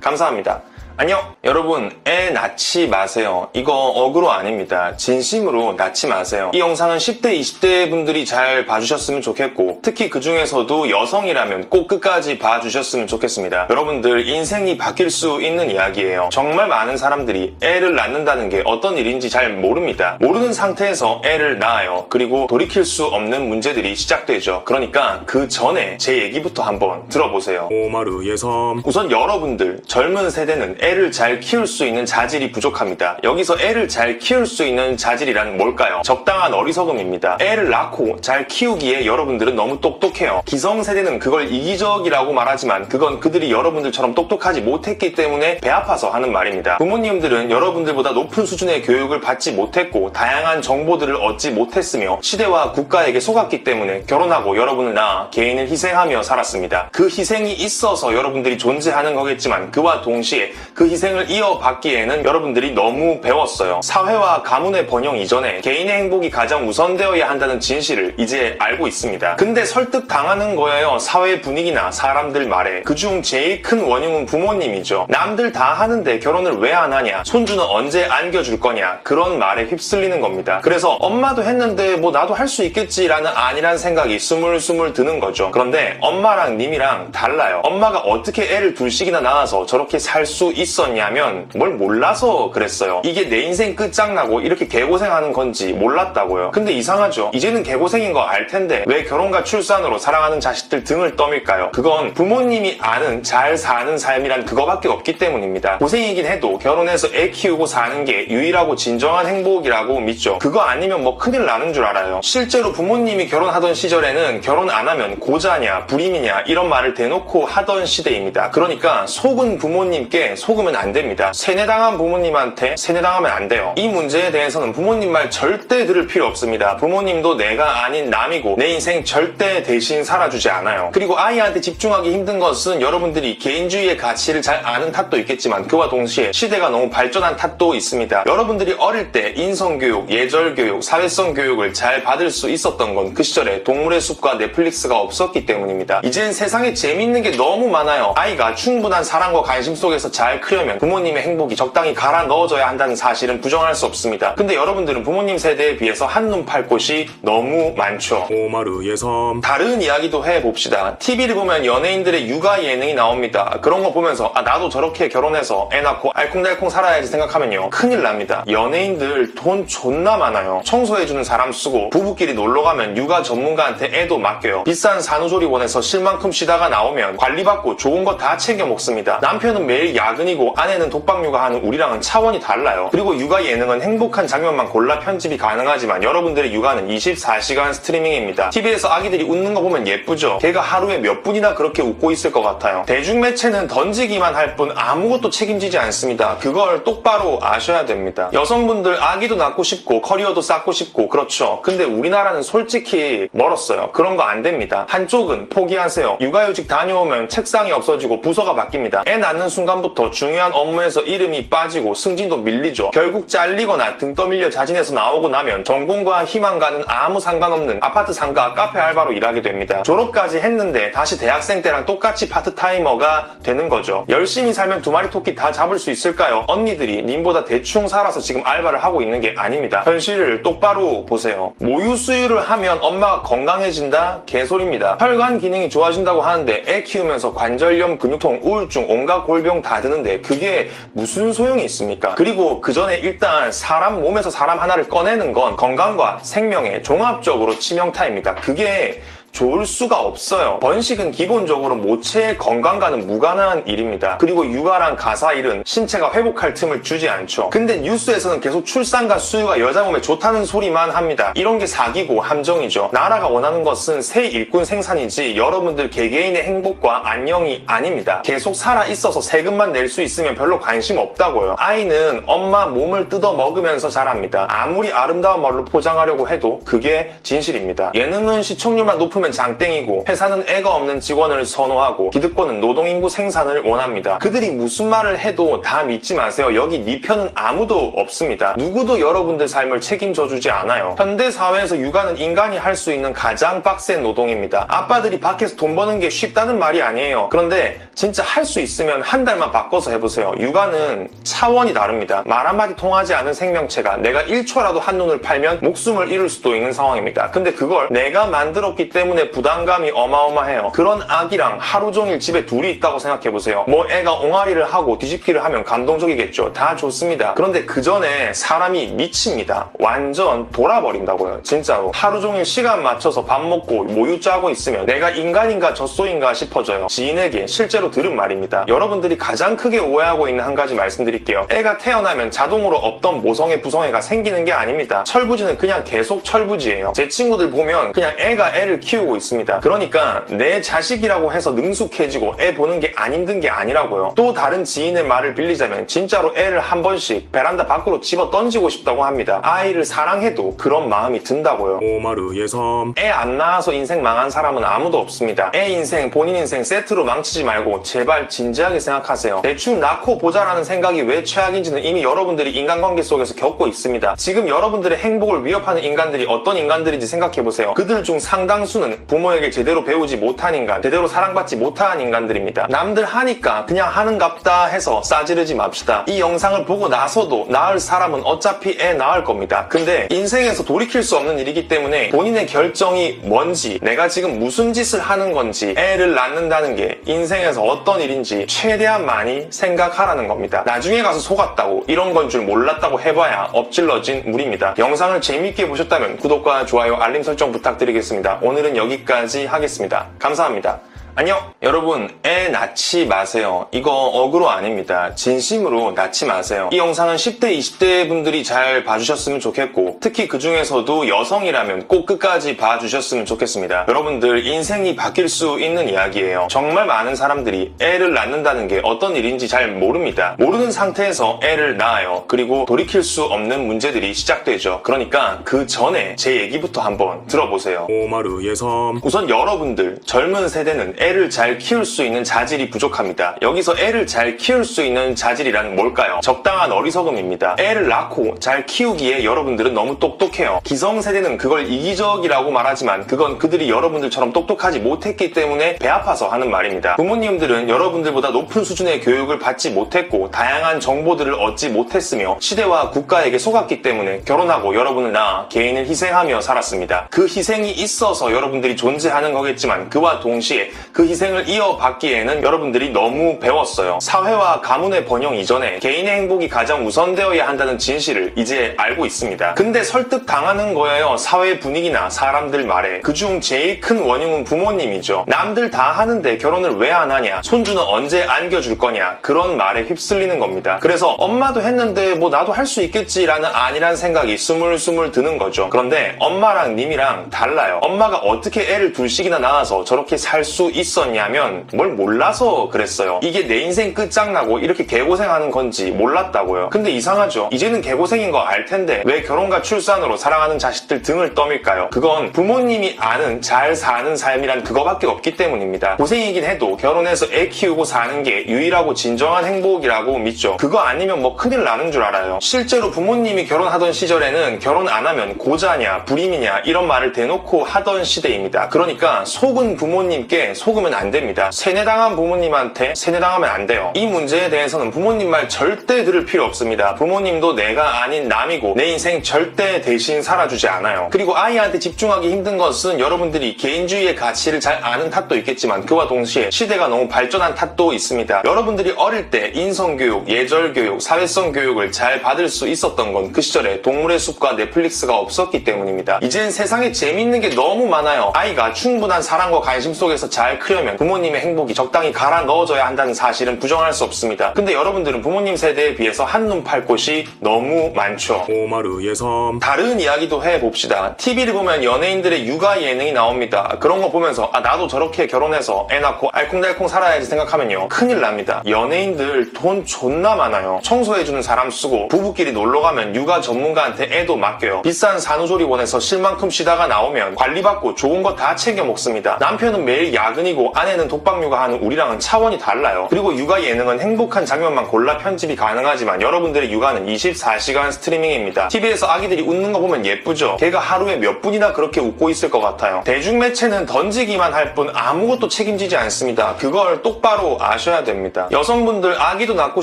감사합니다. 안녕! 여러분, 애 낳지 마세요. 이거 어그로 아닙니다. 진심으로 낳지 마세요. 이 영상은 10대, 20대 분들이 잘 봐주셨으면 좋겠고, 특히 그 중에서도 여성이라면 꼭 끝까지 봐주셨으면 좋겠습니다. 여러분들, 인생이 바뀔 수 있는 이야기예요. 정말 많은 사람들이 애를 낳는다는 게 어떤 일인지 잘 모릅니다. 모르는 상태에서 애를 낳아요. 그리고 돌이킬 수 없는 문제들이 시작되죠. 그러니까 그 전에 제 얘기부터 한번 들어보세요. 오마르 예섬. 우선 여러분들, 젊은 세대는 애를 잘 키울 수 있는 자질이 부족합니다. 여기서 애를 잘 키울 수 있는 자질이란 뭘까요? 적당한 어리석음입니다. 애를 낳고 잘 키우기에 여러분들은 너무 똑똑해요. 기성세대는 그걸 이기적이라고 말하지만 그건 그들이 여러분들처럼 똑똑하지 못했기 때문에 배 아파서 하는 말입니다. 부모님들은 여러분들보다 높은 수준의 교육을 받지 못했고 다양한 정보들을 얻지 못했으며 시대와 국가에게 속았기 때문에 결혼하고 여러분을 낳아 개인을 희생하며 살았습니다. 그 희생이 있어서 여러분들이 존재하는 거겠지만 그와 동시에 그 희생을 이어받기에는 여러분들이 너무 배웠어요. 사회와 가문의 번영 이전에 개인의 행복이 가장 우선되어야 한다는 진실을 이제 알고 있습니다. 근데 설득당하는 거예요. 사회 분위기나 사람들 말에. 그중 제일 큰 원흉은 부모님이죠. 남들 다 하는데 결혼을 왜 안 하냐, 손주는 언제 안겨줄 거냐, 그런 말에 휩쓸리는 겁니다. 그래서 엄마도 했는데 뭐 나도 할 수 있겠지라는 안일한 생각이 스물스물 드는 거죠. 그런데 엄마랑 님이랑 달라요. 엄마가 어떻게 애를 둘씩이나 낳아서 저렇게 살 수 있었냐면 뭘 몰라서 그랬어요. 이게 내 인생 끝장나고 이렇게 개고생하는 건지 몰랐다고요. 근데 이상하죠. 이제는 개고생인 거 알 텐데 왜 결혼과 출산으로 사랑하는 자식들 등을 떠밀까요? 그건 부모님이 아는 잘 사는 삶이란 그거밖에 없기 때문입니다. 고생이긴 해도 결혼해서 애 키우고 사는 게 유일하고 진정한 행복이라고 믿죠. 그거 아니면 뭐 큰일 나는 줄 알아요. 실제로 부모님이 결혼하던 시절에는 결혼 안 하면 고자냐 불임이냐 이런 말을 대놓고 하던 시대입니다. 그러니까 속은 부모님께 속으면 안 됩니다. 세뇌당한 부모님한테 세뇌당하면 안 돼요. 이 문제에 대해서는 부모님 말 절대 들을 필요 없습니다. 부모님도 내가 아닌 남이고 내 인생 절대 대신 살아주지 않아요. 그리고 아이한테 집중하기 힘든 것은 여러분들이 개인주의의 가치를 잘 아는 탓도 있겠지만 그와 동시에 시대가 너무 발전한 탓도 있습니다. 여러분들이 어릴 때 인성교육, 예절교육, 사회성 교육을 잘 받을 수 있었던 건 그 시절에 동물의 숲과 넷플릭스가 없었기 때문입니다. 이젠 세상에 재밌는 게 너무 많아요. 아이가 충분한 사랑과 관심 속에서 잘 크려면 부모님의 행복이 적당히 갈아 넣어져야 한다는 사실은 부정할 수 없습니다. 근데 여러분들은 부모님 세대에 비해서 한눈 팔 곳이 너무 많죠. 오마르 예섬. 다른 이야기도 해봅시다. TV를 보면 연예인들의 육아 예능이 나옵니다. 그런 거 보면서 나도 저렇게 결혼해서 애 낳고 알콩달콩 살아야지 생각하면요 큰일 납니다. 연예인들 돈 존나 많아요. 청소해주는 사람 쓰고 부부끼리 놀러가면 육아 전문가한테 애도 맡겨요. 비싼 산후조리원에서 쉴 만큼 쉬다가 나오면 관리받고 좋은 거 다 챙겨 먹습니다. 남편은 매일 야근이고 아내는 독박 육아하는 우리랑은 차원이 달라요. 그리고 육아 예능은 행복한 장면만 골라 편집이 가능하지만 여러분들의 육아는 24시간 스트리밍입니다. TV에서 아기들이 웃는 거 보면 예쁘죠? 걔가 하루에 몇 분이나 그렇게 웃고 있을 것 같아요. 대중매체는 던지기만 할 뿐 아무것도 책임지지 않습니다. 그걸 똑바로 아셔야 됩니다. 여성분들 아기도 낳고 싶고 커리어도 쌓고 싶고 그렇죠. 근데 우리나라는 솔직히 멀었어요. 그런 거 안 됩니다. 한쪽은 포기하세요. 육아휴직 다녀오면 책상이 없어지고 부서가 바뀝니다. 애 낳는 순간부터 중요한 업무에서 이름이 빠지고 승진도 밀리죠. 결국 잘리거나 등 떠밀려 자진해서 나오고 나면 전공과 희망과는 아무 상관없는 아파트 상가 카페 알바로 일하게 됩니다. 졸업까지 했는데 다시 대학생 때랑 똑같이 파트타이머가 되는 거죠. 열심히 살면 두 마리 토끼 다 잡을 수 있을까요? 언니들이 님보다 대충 살아서 지금 알바를 하고 있는 게 아닙니다. 현실을 똑바로 보세요. 모유 수유를 하면 엄마가 건강해진다? 개소리입니다. 혈관 기능이 좋아진다고 하는데 애 키우면서 관절염, 근육통, 우울증, 온갖 골병 다 드는데 그게 무슨 소용이 있습니까? 그리고 그 전에 일단 사람 몸에서 사람 하나를 꺼내는 건 건강과 생명에 종합적으로 치명타입니다. 그게 좋을 수가 없어요. 번식은 기본적으로 모체의 건강과는 무관한 일입니다. 그리고 육아랑 가사일은 신체가 회복할 틈을 주지 않죠. 근데 뉴스에서는 계속 출산과 수유가 여자 몸에 좋다는 소리만 합니다. 이런 게 사기고 함정이죠. 나라가 원하는 것은 새 일꾼 생산이지 여러분들 개개인의 행복과 안녕이 아닙니다. 계속 살아있어서 세금만 낼 수 있으면 별로 관심 없다고요. 아이는 엄마 몸을 뜯어 먹으면서 자랍니다. 아무리 아름다운 말로 포장하려고 해도 그게 진실입니다. 예능은 시청률만 높으면 장땡이고 회사는 애가 없는 직원을 선호하고 기득권은 노동인구 생산을 원합니다. 그들이 무슨 말을 해도 다 믿지 마세요. 여기 네 편은 아무도 없습니다. 누구도 여러분들 삶을 책임져주지 않아요. 현대사회에서 육아는 인간이 할 수 있는 가장 빡센 노동입니다. 아빠들이 밖에서 돈 버는 게 쉽다는 말이 아니에요. 그런데 진짜 할 수 있으면 한 달만 바꿔서 해보세요. 육아는 차원이 다릅니다. 말 한마디 통하지 않은 생명체가 내가 1초라도 한눈을 팔면 목숨을 잃을 수도 있는 상황입니다. 근데 그걸 내가 만들었기 때문에 부담감이 어마어마해요. 그런 아기랑 하루 종일 집에 둘이 있다고 생각해보세요. 뭐 애가 옹알이를 하고 뒤집기를 하면 감동적이겠죠. 다 좋습니다. 그런데 그 전에 사람이 미칩니다. 완전 돌아버린다고요. 진짜로. 하루 종일 시간 맞춰서 밥 먹고 모유 짜고 있으면 내가 인간인가 젖소인가 싶어져요. 지인에게 실제로 들은 말입니다. 여러분들이 가장 크게 오해하고 있는 한 가지 말씀드릴게요. 애가 태어나면 자동으로 없던 모성애 부성애가 생기는 게 아닙니다. 철부지는 그냥 계속 철부지예요. 제 친구들 보면 그냥 애가 애를 키우고 있습니다. 그러니까 내 자식이라고 해서 능숙해지고 애 보는 게 안 힘든 게 아니라고요. 또 다른 지인의 말을 빌리자면 진짜로 애를 한 번씩 베란다 밖으로 집어 던지고 싶다고 합니다. 아이를 사랑해도 그런 마음이 든다고요. 오마르 예섬. 애 안 낳아서 인생 망한 사람은 아무도 없습니다. 애 인생, 본인 인생 세트로 망치지 말고 제발 진지하게 생각하세요. 대충 낳고 보자라는 생각이 왜 최악인지는 이미 여러분들이 인간관계 속에서 겪고 있습니다. 지금 여러분들의 행복을 위협하는 인간들이 어떤 인간들인지 생각해보세요. 그들 중 상당수는 인간들은 부모에게 제대로 배우지 못한 인간, 제대로 사랑받지 못한 인간들입니다. 남들 하니까 그냥 하는갑다 해서 싸지르지 맙시다. 이 영상을 보고 나서도 낳을 사람은 어차피 애 낳을 겁니다. 근데 인생에서 돌이킬 수 없는 일이기 때문에 본인의 결정이 뭔지, 내가 지금 무슨 짓을 하는 건지, 애를 낳는다는 게 인생에서 어떤 일인지 최대한 많이 생각하라는 겁니다. 나중에 가서 속았다고, 이런 건 줄 몰랐다고 해봐야 엎질러진 물입니다. 영상을 재미있게 보셨다면 구독과 좋아요, 알림 설정 부탁드리겠습니다. 오늘은 여기까지 하겠습니다. 감사합니다. 안녕! 여러분, 애 낳지 마세요. 이거 어그로 아닙니다. 진심으로 낳지 마세요. 이 영상은 10대, 20대 분들이 잘 봐주셨으면 좋겠고, 특히 그 중에서도 여성이라면 꼭 끝까지 봐주셨으면 좋겠습니다. 여러분들, 인생이 바뀔 수 있는 이야기예요. 정말 많은 사람들이 애를 낳는다는 게 어떤 일인지 잘 모릅니다. 모르는 상태에서 애를 낳아요. 그리고 돌이킬 수 없는 문제들이 시작되죠. 그러니까 그 전에 제 얘기부터 한번 들어보세요. 오마르 예섬. 우선 여러분들, 젊은 세대는 애를 잘 키울 수 있는 자질이 부족합니다. 여기서 애를 잘 키울 수 있는 자질이란 뭘까요? 적당한 어리석음입니다. 애를 낳고 잘 키우기에 여러분들은 너무 똑똑해요. 기성세대는 그걸 이기적이라고 말하지만 그건 그들이 여러분들처럼 똑똑하지 못했기 때문에 배 아파서 하는 말입니다. 부모님들은 여러분들보다 높은 수준의 교육을 받지 못했고 다양한 정보들을 얻지 못했으며 시대와 국가에게 속았기 때문에 결혼하고 여러분을 낳아 개인을 희생하며 살았습니다. 그 희생이 있어서 여러분들이 존재하는 거겠지만 그와 동시에 그 희생을 이어받기에는 여러분들이 너무 배웠어요. 사회와 가문의 번영 이전에 개인의 행복이 가장 우선되어야 한다는 진실을 이제 알고 있습니다. 근데 설득당하는 거예요. 사회 분위기나 사람들 말에. 그중 제일 큰 원흉은 부모님이죠. 남들 다 하는데 결혼을 왜 안 하냐, 손주는 언제 안겨줄 거냐, 그런 말에 휩쓸리는 겁니다. 그래서 엄마도 했는데 뭐 나도 할 수 있겠지라는 안일한 생각이 스물스물 드는 거죠. 그런데 엄마랑 님이랑 달라요. 엄마가 어떻게 애를 둘씩이나 낳아서 저렇게 살 수 있었냐면 뭘 몰라서 그랬어요. 이게 내 인생 끝장나고 이렇게 개고생하는 건지 몰랐다고요. 근데 이상하죠. 이제는 개고생인 거 알 텐데 왜 결혼과 출산으로 사랑하는 자식들 등을 떠밀까요? 그건 부모님이 아는 잘 사는 삶이란 그거밖에 없기 때문입니다. 고생이긴 해도 결혼해서 애 키우고 사는 게 유일하고 진정한 행복이라고 믿죠. 그거 아니면 뭐 큰일 나는 줄 알아요. 실제로 부모님이 결혼하던 시절에는 결혼 안 하면 고자냐 불임이냐 이런 말을 대놓고 하던 시대입니다. 그러니까 속은 부모님께 속으면 안 됩니다. 세뇌당한 부모님한테 세뇌당하면 안 돼요. 이 문제에 대해서는 부모님 말 절대 들을 필요 없습니다. 부모님도 내가 아닌 남이고 내 인생 절대 대신 살아주지 않아요. 그리고 아이한테 집중하기 힘든 것은 여러분들이 개인주의의 가치를 잘 아는 탓도 있겠지만 그와 동시에 시대가 너무 발전한 탓도 있습니다. 여러분들이 어릴 때 인성교육, 예절교육, 사회성 교육을 잘 받을 수 있었던 건 그 시절에 동물의 숲과 넷플릭스가 없었기 때문입니다. 이젠 세상에 재밌는 게 너무 많아요. 아이가 충분한 사랑과 관심 속에서 잘 크려면 부모님의 행복이 적당히 갈아 넣어져야 한다는 사실은 부정할 수 없습니다. 근데 여러분들은 부모님 세대에 비해서 한눈 팔 곳이 너무 많죠. 오마르 예섬. 다른 이야기도 해봅시다. TV를 보면 연예인들의 육아 예능이 나옵니다. 그런 거 보면서 나도 저렇게 결혼해서 애 낳고 알콩달콩 살아야지 생각하면요 큰일 납니다. 연예인들 돈 존나 많아요. 청소해주는 사람 쓰고 부부끼리 놀러가면 육아 전문가한테 애도 맡겨요. 비싼 산후조리원에서 쉴 만큼 쉬다가 나오면 관리받고 좋은 거 다 챙겨 먹습니다. 남편은 매일 야근이고 아내는 독박 육아하는 우리랑은 차원이 달라요. 그리고 육아 예능은 행복한 장면만 골라 편집이 가능하지만 여러분들의 육아는 24시간 스트리밍입니다. TV에서 아기들이 웃는 거 보면 예쁘죠? 걔가 하루에 몇 분이나 그렇게 웃고 있을 것 같아요. 대중매체는 던지기만 할 뿐 아무것도 책임지지 않습니다. 그걸 똑바로 아셔야 됩니다. 여성분들 아기도 낳고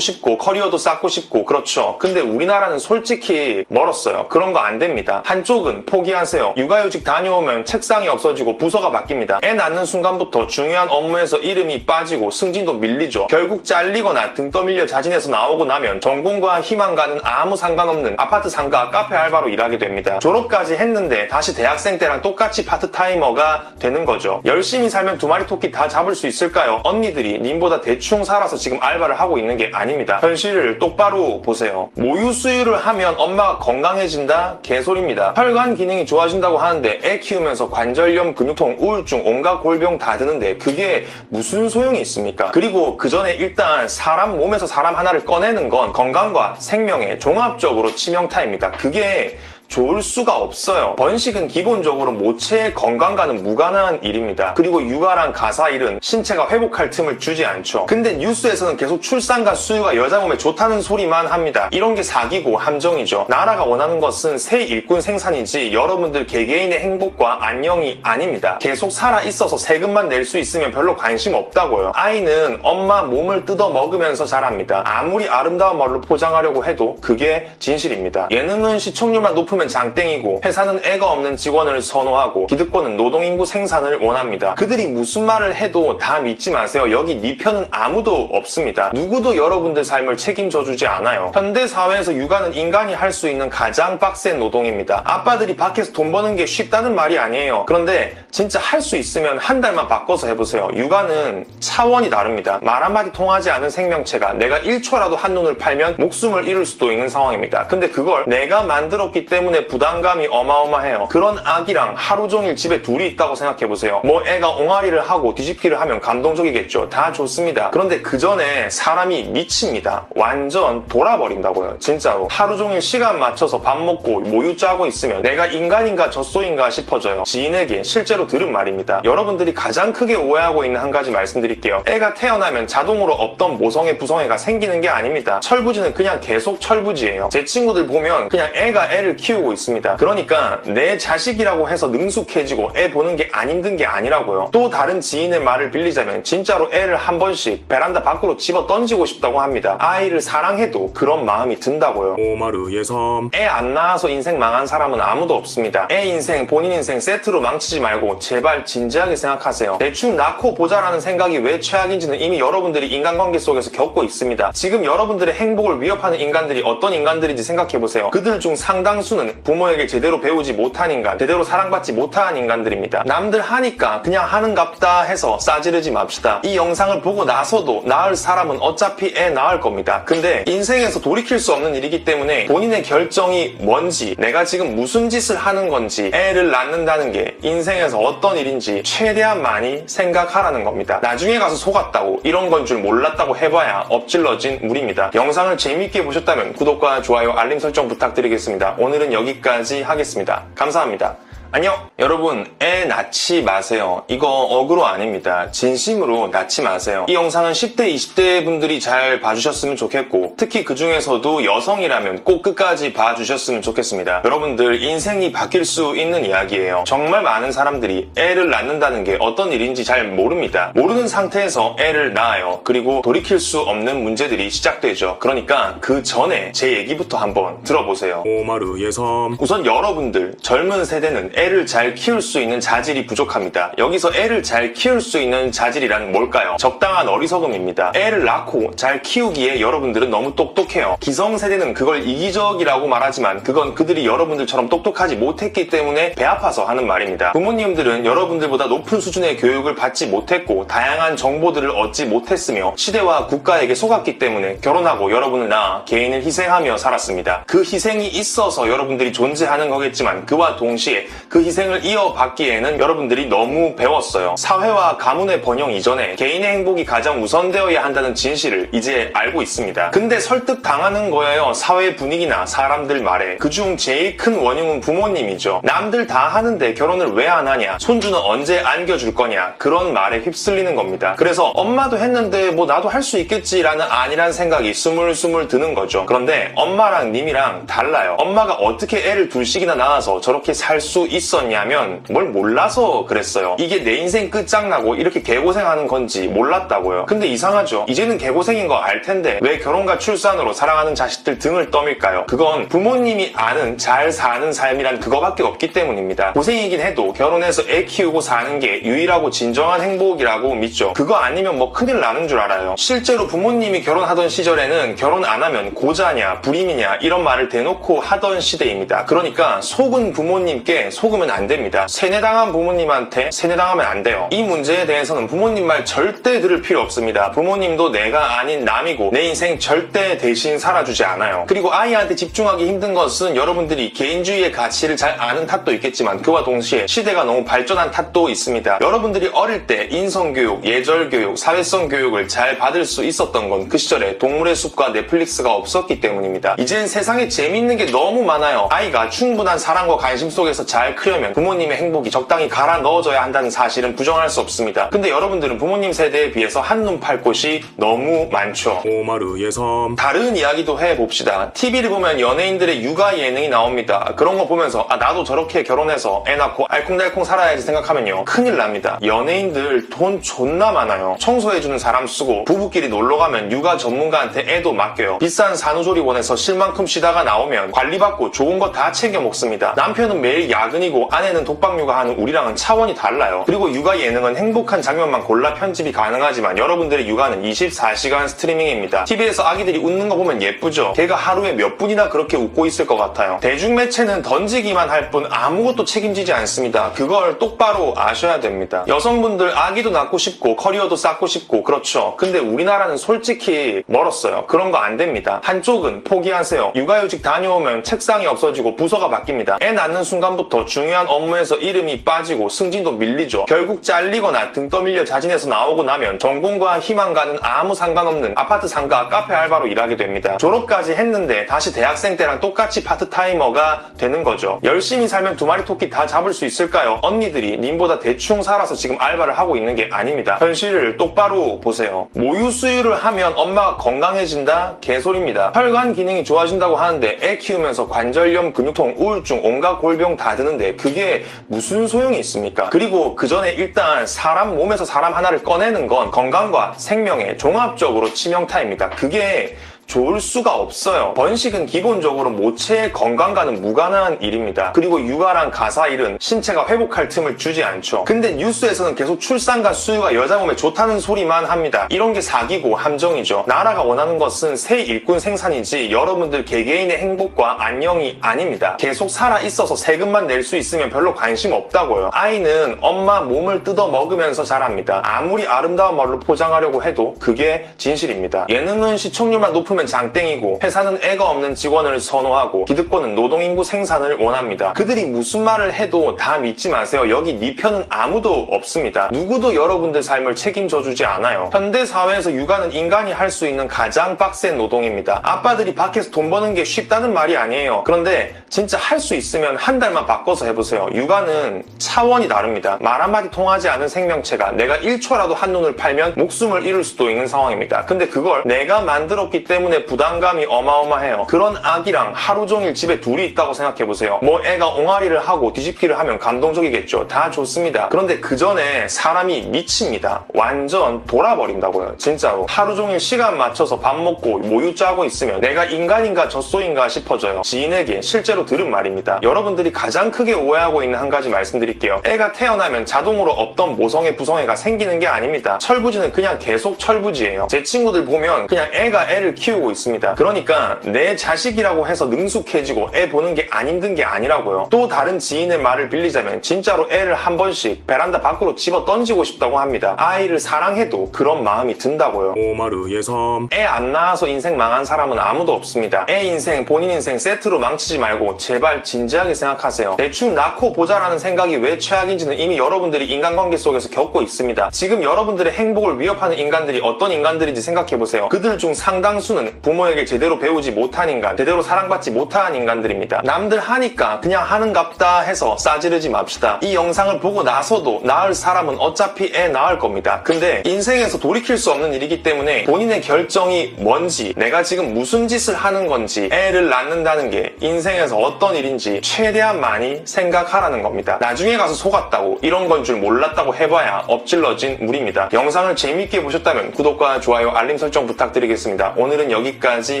싶고 커리어도 쌓고 싶고 그렇죠. 근데 우리나라는 솔직히 멀었어요. 그런 거 안 됩니다. 한쪽은 포기하세요. 육아휴직 다녀오면 책상이 없어지고 부서가 바뀝니다. 애 낳는 순간부터 중요한 업무에서 이름이 빠지고 승진도 밀리죠. 결국 잘리거나 등 떠밀려 자진해서 나오고 나면 전공과 희망과는 아무 상관없는 아파트 상가 카페 알바로 일하게 됩니다. 졸업까지 했는데 다시 대학생 때랑 똑같이 파트타이머가 되는 거죠. 열심히 살면 두 마리 토끼 다 잡을 수 있을까요? 언니들이 님보다 대충 살아서 지금 알바를 하고 있는 게 아닙니다. 현실을 똑바로 보세요. 모유 수유를 하면 엄마가 건강해진다? 개소리입니다. 혈관 기능이 좋아진다고 하는데 애 키우면서 관절염, 근육통, 우울증, 온갖 골병 다 드는데 그게 무슨 소용이 있습니까? 그리고 그 전에 일단 사람 몸에서 사람 하나를 꺼내는 건 건강과 생명에 종합적으로 치명타입니다. 그게 좋을 수가 없어요. 번식은 기본적으로 모체의 건강과는 무관한 일입니다. 그리고 육아랑 가사일은 신체가 회복할 틈을 주지 않죠. 근데 뉴스에서는 계속 출산과 수유가 여자 몸에 좋다는 소리만 합니다. 이런 게 사기고 함정이죠. 나라가 원하는 것은 새 일꾼 생산이지 여러분들 개개인의 행복과 안녕이 아닙니다. 계속 살아있어서 세금만 낼 수 있으면 별로 관심 없다고요. 아이는 엄마 몸을 뜯어 먹으면서 자랍니다. 아무리 아름다운 말로 포장하려고 해도 그게 진실입니다. 예능은 시청률만 높으면 장땡이고 회사는 애가 없는 직원을 선호하고 기득권은 노동인구 생산을 원합니다. 그들이 무슨 말을 해도 다 믿지 마세요. 여기 네 편은 아무도 없습니다. 누구도 여러분들 삶을 책임져 주지 않아요. 현대사회에서 육아는 인간이 할 수 있는 가장 빡센 노동입니다. 아빠들이 밖에서 돈 버는 게 쉽다는 말이 아니에요. 그런데 진짜 할 수 있으면 한 달만 바꿔서 해보세요. 육아는 차원이 다릅니다. 말 한마디 통하지 않은 생명체가 내가 1초라도 한눈을 팔면 목숨을 잃을 수도 있는 상황입니다. 근데 그걸 내가 만들었기 때문에 부담감이 어마어마해요. 그런 아기랑 하루 종일 집에 둘이 있다고 생각해보세요. 뭐 애가 옹알이를 하고 뒤집기를 하면 감동적이겠죠. 다 좋습니다. 그런데 그 전에 사람이 미칩니다. 완전 돌아버린다고요. 진짜로. 하루 종일 시간 맞춰서 밥 먹고 모유 짜고 있으면 내가 인간인가 젖소인가 싶어져요. 지인에게 실제로 들은 말입니다. 여러분들이 가장 크게 오해하고 있는 한 가지 말씀드릴게요. 애가 태어나면 자동으로 없던 모성애 부성애가 생기는 게 아닙니다. 철부지는 그냥 계속 철부지예요. 제 친구들 보면 그냥 애가 애를 키우고 있습니다. 그러니까 내 자식이라고 해서 능숙해지고 애 보는 게 안 힘든 게 아니라고요. 또 다른 지인의 말을 빌리자면 진짜로 애를 한 번씩 베란다 밖으로 집어 던지고 싶다고 합니다. 아이를 사랑해도 그런 마음이 든다고요. 오마르 예섬. 애 안 낳아서 인생 망한 사람은 아무도 없습니다. 애 인생, 본인 인생 세트로 망치지 말고 제발 진지하게 생각하세요. 대충 낳고 보자라는 생각이 왜 최악인지는 이미 여러분들이 인간관계 속에서 겪고 있습니다. 지금 여러분들의 행복을 위협하는 인간들이 어떤 인간들인지 생각해보세요. 그들 중 상당수는 부모에게 제대로 배우지 못한 인간, 제대로 사랑받지 못한 인간들입니다. 남들 하니까 그냥 하는갑다 해서 싸지르지 맙시다. 이 영상을 보고 나서도 낳을 사람은 어차피 애 낳을 겁니다. 근데 인생에서 돌이킬 수 없는 일이기 때문에 본인의 결정이 뭔지, 내가 지금 무슨 짓을 하는 건지, 애를 낳는다는 게 인생에서 어떤 일인지 최대한 많이 생각하라는 겁니다. 나중에 가서 속았다고, 이런 건 줄 몰랐다고 해봐야 엎질러진 물입니다. 영상을 재미있게 보셨다면 구독과 좋아요, 알림 설정 부탁드리겠습니다. 오늘은 여기까지 하겠습니다. 감사합니다. 안녕! 여러분, 애 낳지 마세요. 이거 어그로 아닙니다. 진심으로 낳지 마세요. 이 영상은 10대, 20대 분들이 잘 봐주셨으면 좋겠고, 특히 그 중에서도 여성이라면 꼭 끝까지 봐주셨으면 좋겠습니다. 여러분들, 인생이 바뀔 수 있는 이야기예요. 정말 많은 사람들이 애를 낳는다는 게 어떤 일인지 잘 모릅니다. 모르는 상태에서 애를 낳아요. 그리고 돌이킬 수 없는 문제들이 시작되죠. 그러니까 그 전에 제 얘기부터 한번 들어보세요. 오마르 예섬. 우선 여러분들, 젊은 세대는 애를 잘 키울 수 있는 자질이 부족합니다. 여기서 애를 잘 키울 수 있는 자질이란 뭘까요? 적당한 어리석음입니다. 애를 낳고 잘 키우기에 여러분들은 너무 똑똑해요. 기성세대는 그걸 이기적이라고 말하지만 그건 그들이 여러분들처럼 똑똑하지 못했기 때문에 배 아파서 하는 말입니다. 부모님들은 여러분들보다 높은 수준의 교육을 받지 못했고 다양한 정보들을 얻지 못했으며 시대와 국가에게 속았기 때문에 결혼하고 여러분을 낳아 개인을 희생하며 살았습니다. 그 희생이 있어서 여러분들이 존재하는 거겠지만 그와 동시에 그 희생을 이어받기에는 여러분들이 너무 배웠어요. 사회와 가문의 번영 이전에 개인의 행복이 가장 우선되어야 한다는 진실을 이제 알고 있습니다. 근데 설득당하는 거예요. 사회 분위기나 사람들 말에. 그중 제일 큰 원흉은 부모님이죠. 남들 다 하는데 결혼을 왜 안 하냐, 손주는 언제 안겨줄 거냐, 그런 말에 휩쓸리는 겁니다. 그래서 엄마도 했는데 뭐 나도 할 수 있겠지라는 안일한 생각이 스물스물 드는 거죠. 그런데 엄마랑 님이랑 달라요. 엄마가 어떻게 애를 둘씩이나 낳아서 저렇게 살 수 있었냐면 뭘 몰라서 그랬어요. 이게 내 인생 끝장나고 이렇게 개고생하는 건지 몰랐다고요. 근데 이상하죠. 이제는 개고생인 거 알 텐데 왜 결혼과 출산으로 사랑하는 자식들 등을 떠밀까요? 그건 부모님이 아는 잘 사는 삶이란 그거밖에 없기 때문입니다. 고생이긴 해도 결혼해서 애 키우고 사는 게 유일하고 진정한 행복이라고 믿죠. 그거 아니면 뭐 큰일 나는 줄 알아요. 실제로 부모님이 결혼하던 시절에는 결혼 안 하면 고자냐 불임이냐 이런 말을 대놓고 하던 시대입니다. 그러니까 속은 부모님께 속 속으면 안 됩니다. 세뇌당한 부모님한테 세뇌당하면 안 돼요. 이 문제에 대해서는 부모님 말 절대 들을 필요 없습니다. 부모님도 내가 아닌 남이고 내 인생 절대 대신 살아주지 않아요. 그리고 아이한테 집중하기 힘든 것은 여러분들이 개인주의의 가치를 잘 아는 탓도 있겠지만 그와 동시에 시대가 너무 발전한 탓도 있습니다. 여러분들이 어릴 때 인성교육, 예절교육, 사회성 교육을 잘 받을 수 있었던 건 그 시절에 동물의 숲과 넷플릭스가 없었기 때문입니다. 이젠 세상에 재밌는 게 너무 많아요. 아이가 충분한 사랑과 관심 속에서 잘 크려면 부모님의 행복이 적당히 갈아 넣어줘야 한다는 사실은 부정할 수 없습니다. 근데 여러분들은 부모님 세대에 비해서 한눈 팔 곳이 너무 많죠. 오마르의 섬. 다른 이야기도 해봅시다. TV를 보면 연예인들의 육아 예능이 나옵니다. 그런 거 보면서 나도 저렇게 결혼해서 애 낳고 알콩달콩 살아야지 생각하면요, 큰일 납니다. 연예인들 돈 존나 많아요. 청소해주는 사람 쓰고 부부끼리 놀러가면 육아 전문가한테 애도 맡겨요. 비싼 산후조리원에서 쉴 만큼 쉬다가 나오면 관리받고 좋은 거 다 챙겨 먹습니다. 남편은 매일 야근이고 아내는 독박육아하는 우리랑은 차원이 달라요. 그리고 육아 예능은 행복한 장면만 골라 편집이 가능하지만 여러분들의 육아는 24시간 스트리밍입니다. TV에서 아기들이 웃는 거 보면 예쁘죠? 걔가 하루에 몇 분이나 그렇게 웃고 있을 것 같아요. 대중매체는 던지기만 할 뿐 아무것도 책임지지 않습니다. 그걸 똑바로 아셔야 됩니다. 여성분들 아기도 낳고 싶고 커리어도 쌓고 싶고 그렇죠. 근데 우리나라는 솔직히 멀었어요. 그런 거 안 됩니다. 한쪽은 포기하세요. 육아휴직 다녀오면 책상이 없어지고 부서가 바뀝니다. 애 낳는 순간부터 중요한 업무에서 이름이 빠지고 승진도 밀리죠. 결국 잘리거나 등 떠밀려 자진해서 나오고 나면 전공과 희망과는 아무 상관없는 아파트 상가 카페 알바로 일하게 됩니다. 졸업까지 했는데 다시 대학생 때랑 똑같이 파트타이머가 되는 거죠. 열심히 살면 두 마리 토끼 다 잡을 수 있을까요? 언니들이 님보다 대충 살아서 지금 알바를 하고 있는 게 아닙니다. 현실을 똑바로 보세요. 모유 수유를 하면 엄마가 건강해진다? 개소리입니다. 혈관 기능이 좋아진다고 하는데 애 키우면서 관절염, 근육통, 우울증, 온갖 골병 다 드는데 그게 무슨 소용이 있습니까? 그리고 그 전에 일단 사람 몸에서 사람 하나를 꺼내는 건 건강과 생명에 종합적으로 치명타입니다. 그게 좋을 수가 없어요. 번식은 기본적으로 모체의 건강과는 무관한 일입니다. 그리고 육아랑 가사일은 신체가 회복할 틈을 주지 않죠. 근데 뉴스에서는 계속 출산과 수유가 여자 몸에 좋다는 소리만 합니다. 이런 게 사기고 함정이죠. 나라가 원하는 것은 새 일꾼 생산이지 여러분들 개개인의 행복과 안녕이 아닙니다. 계속 살아있어서 세금만 낼 수 있으면 별로 관심 없다고요. 아이는 엄마 몸을 뜯어 먹으면서 자랍니다. 아무리 아름다운 말로 포장하려고 해도 그게 진실입니다. 예능은 시청률만 높으면 장땡이고 회사는 애가 없는 직원을 선호하고 기득권은 노동인구 생산을 원합니다. 그들이 무슨 말을 해도 다 믿지 마세요. 여기 네 편은 아무도 없습니다. 누구도 여러분들 삶을 책임져 주지 않아요. 현대사회에서 육아는 인간이 할 수 있는 가장 빡센 노동입니다. 아빠들이 밖에서 돈 버는 게 쉽다는 말이 아니에요. 그런데 진짜 할 수 있으면 한 달만 바꿔서 해보세요. 육아는 차원이 다릅니다. 말 한마디 통하지 않은 생명체가 내가 1초라도 한눈을 팔면 목숨을 잃을 수도 있는 상황입니다. 근데 그걸 내가 만들었기 때문에 부담감이 어마어마해요. 그런 아기랑 하루 종일 집에 둘이 있다고 생각해보세요. 뭐 애가 옹알이를 하고 뒤집기를 하면 감동적이겠죠. 다 좋습니다. 그런데 그 전에 사람이 미칩니다. 완전 돌아버린다고요. 진짜로. 하루 종일 시간 맞춰서 밥 먹고 모유 짜고 있으면 내가 인간인가 젖소인가 싶어져요. 지인에게 실제로 들은 말입니다. 여러분들이 가장 크게 오해하고 있는 한 가지 말씀드릴게요. 애가 태어나면 자동으로 없던 모성애 부성애가 생기는 게 아닙니다. 철부지는 그냥 계속 철부지예요. 제 친구들 보면 그냥 애가 애를 키우고 있습니다. 그러니까 내 자식이라고 해서 능숙해지고 애 보는 게 안 힘든 게 아니라고요. 또 다른 지인의 말을 빌리자면 진짜로 애를 한 번씩 베란다 밖으로 집어 던지고 싶다고 합니다. 아이를 사랑해도 그런 마음이 든다고요. 오마르의 섬. 애 안 낳아서 인생 망한 사람은 아무도 없습니다. 애 인생, 본인 인생 세트로 망치지 말고 제발 진지하게 생각하세요. 대충 낳고 보자라는 생각이 왜 최악인지는 이미 여러분들이 인간관계 속에서 겪고 있습니다. 지금 여러분들의 행복을 위협하는 인간들이 어떤 인간들인지 생각해보세요. 그들 중 상당수는 부모에게 제대로 배우지 못한 인간, 제대로 사랑받지 못한 인간들입니다. 남들 하니까 그냥 하는갑다 해서 싸지르지 맙시다. 이 영상을 보고 나서도 낳을 사람은 어차피 애 낳을 겁니다. 근데 인생에서 돌이킬 수 없는 일이기 때문에 본인의 결정이 뭔지, 내가 지금 무슨 짓을 하는 건지, 애를 낳는다는 게 인생에서 어떤 일인지 최대한 많이 생각하라는 겁니다. 나중에 가서 속았다고, 이런 건 줄 몰랐다고 해봐야 엎질러진 물입니다. 영상을 재밌게 보셨다면 구독과 좋아요, 알림 설정 부탁드리겠습니다. 오늘은 여기까지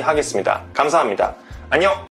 하겠습니다. 감사합니다. 안녕!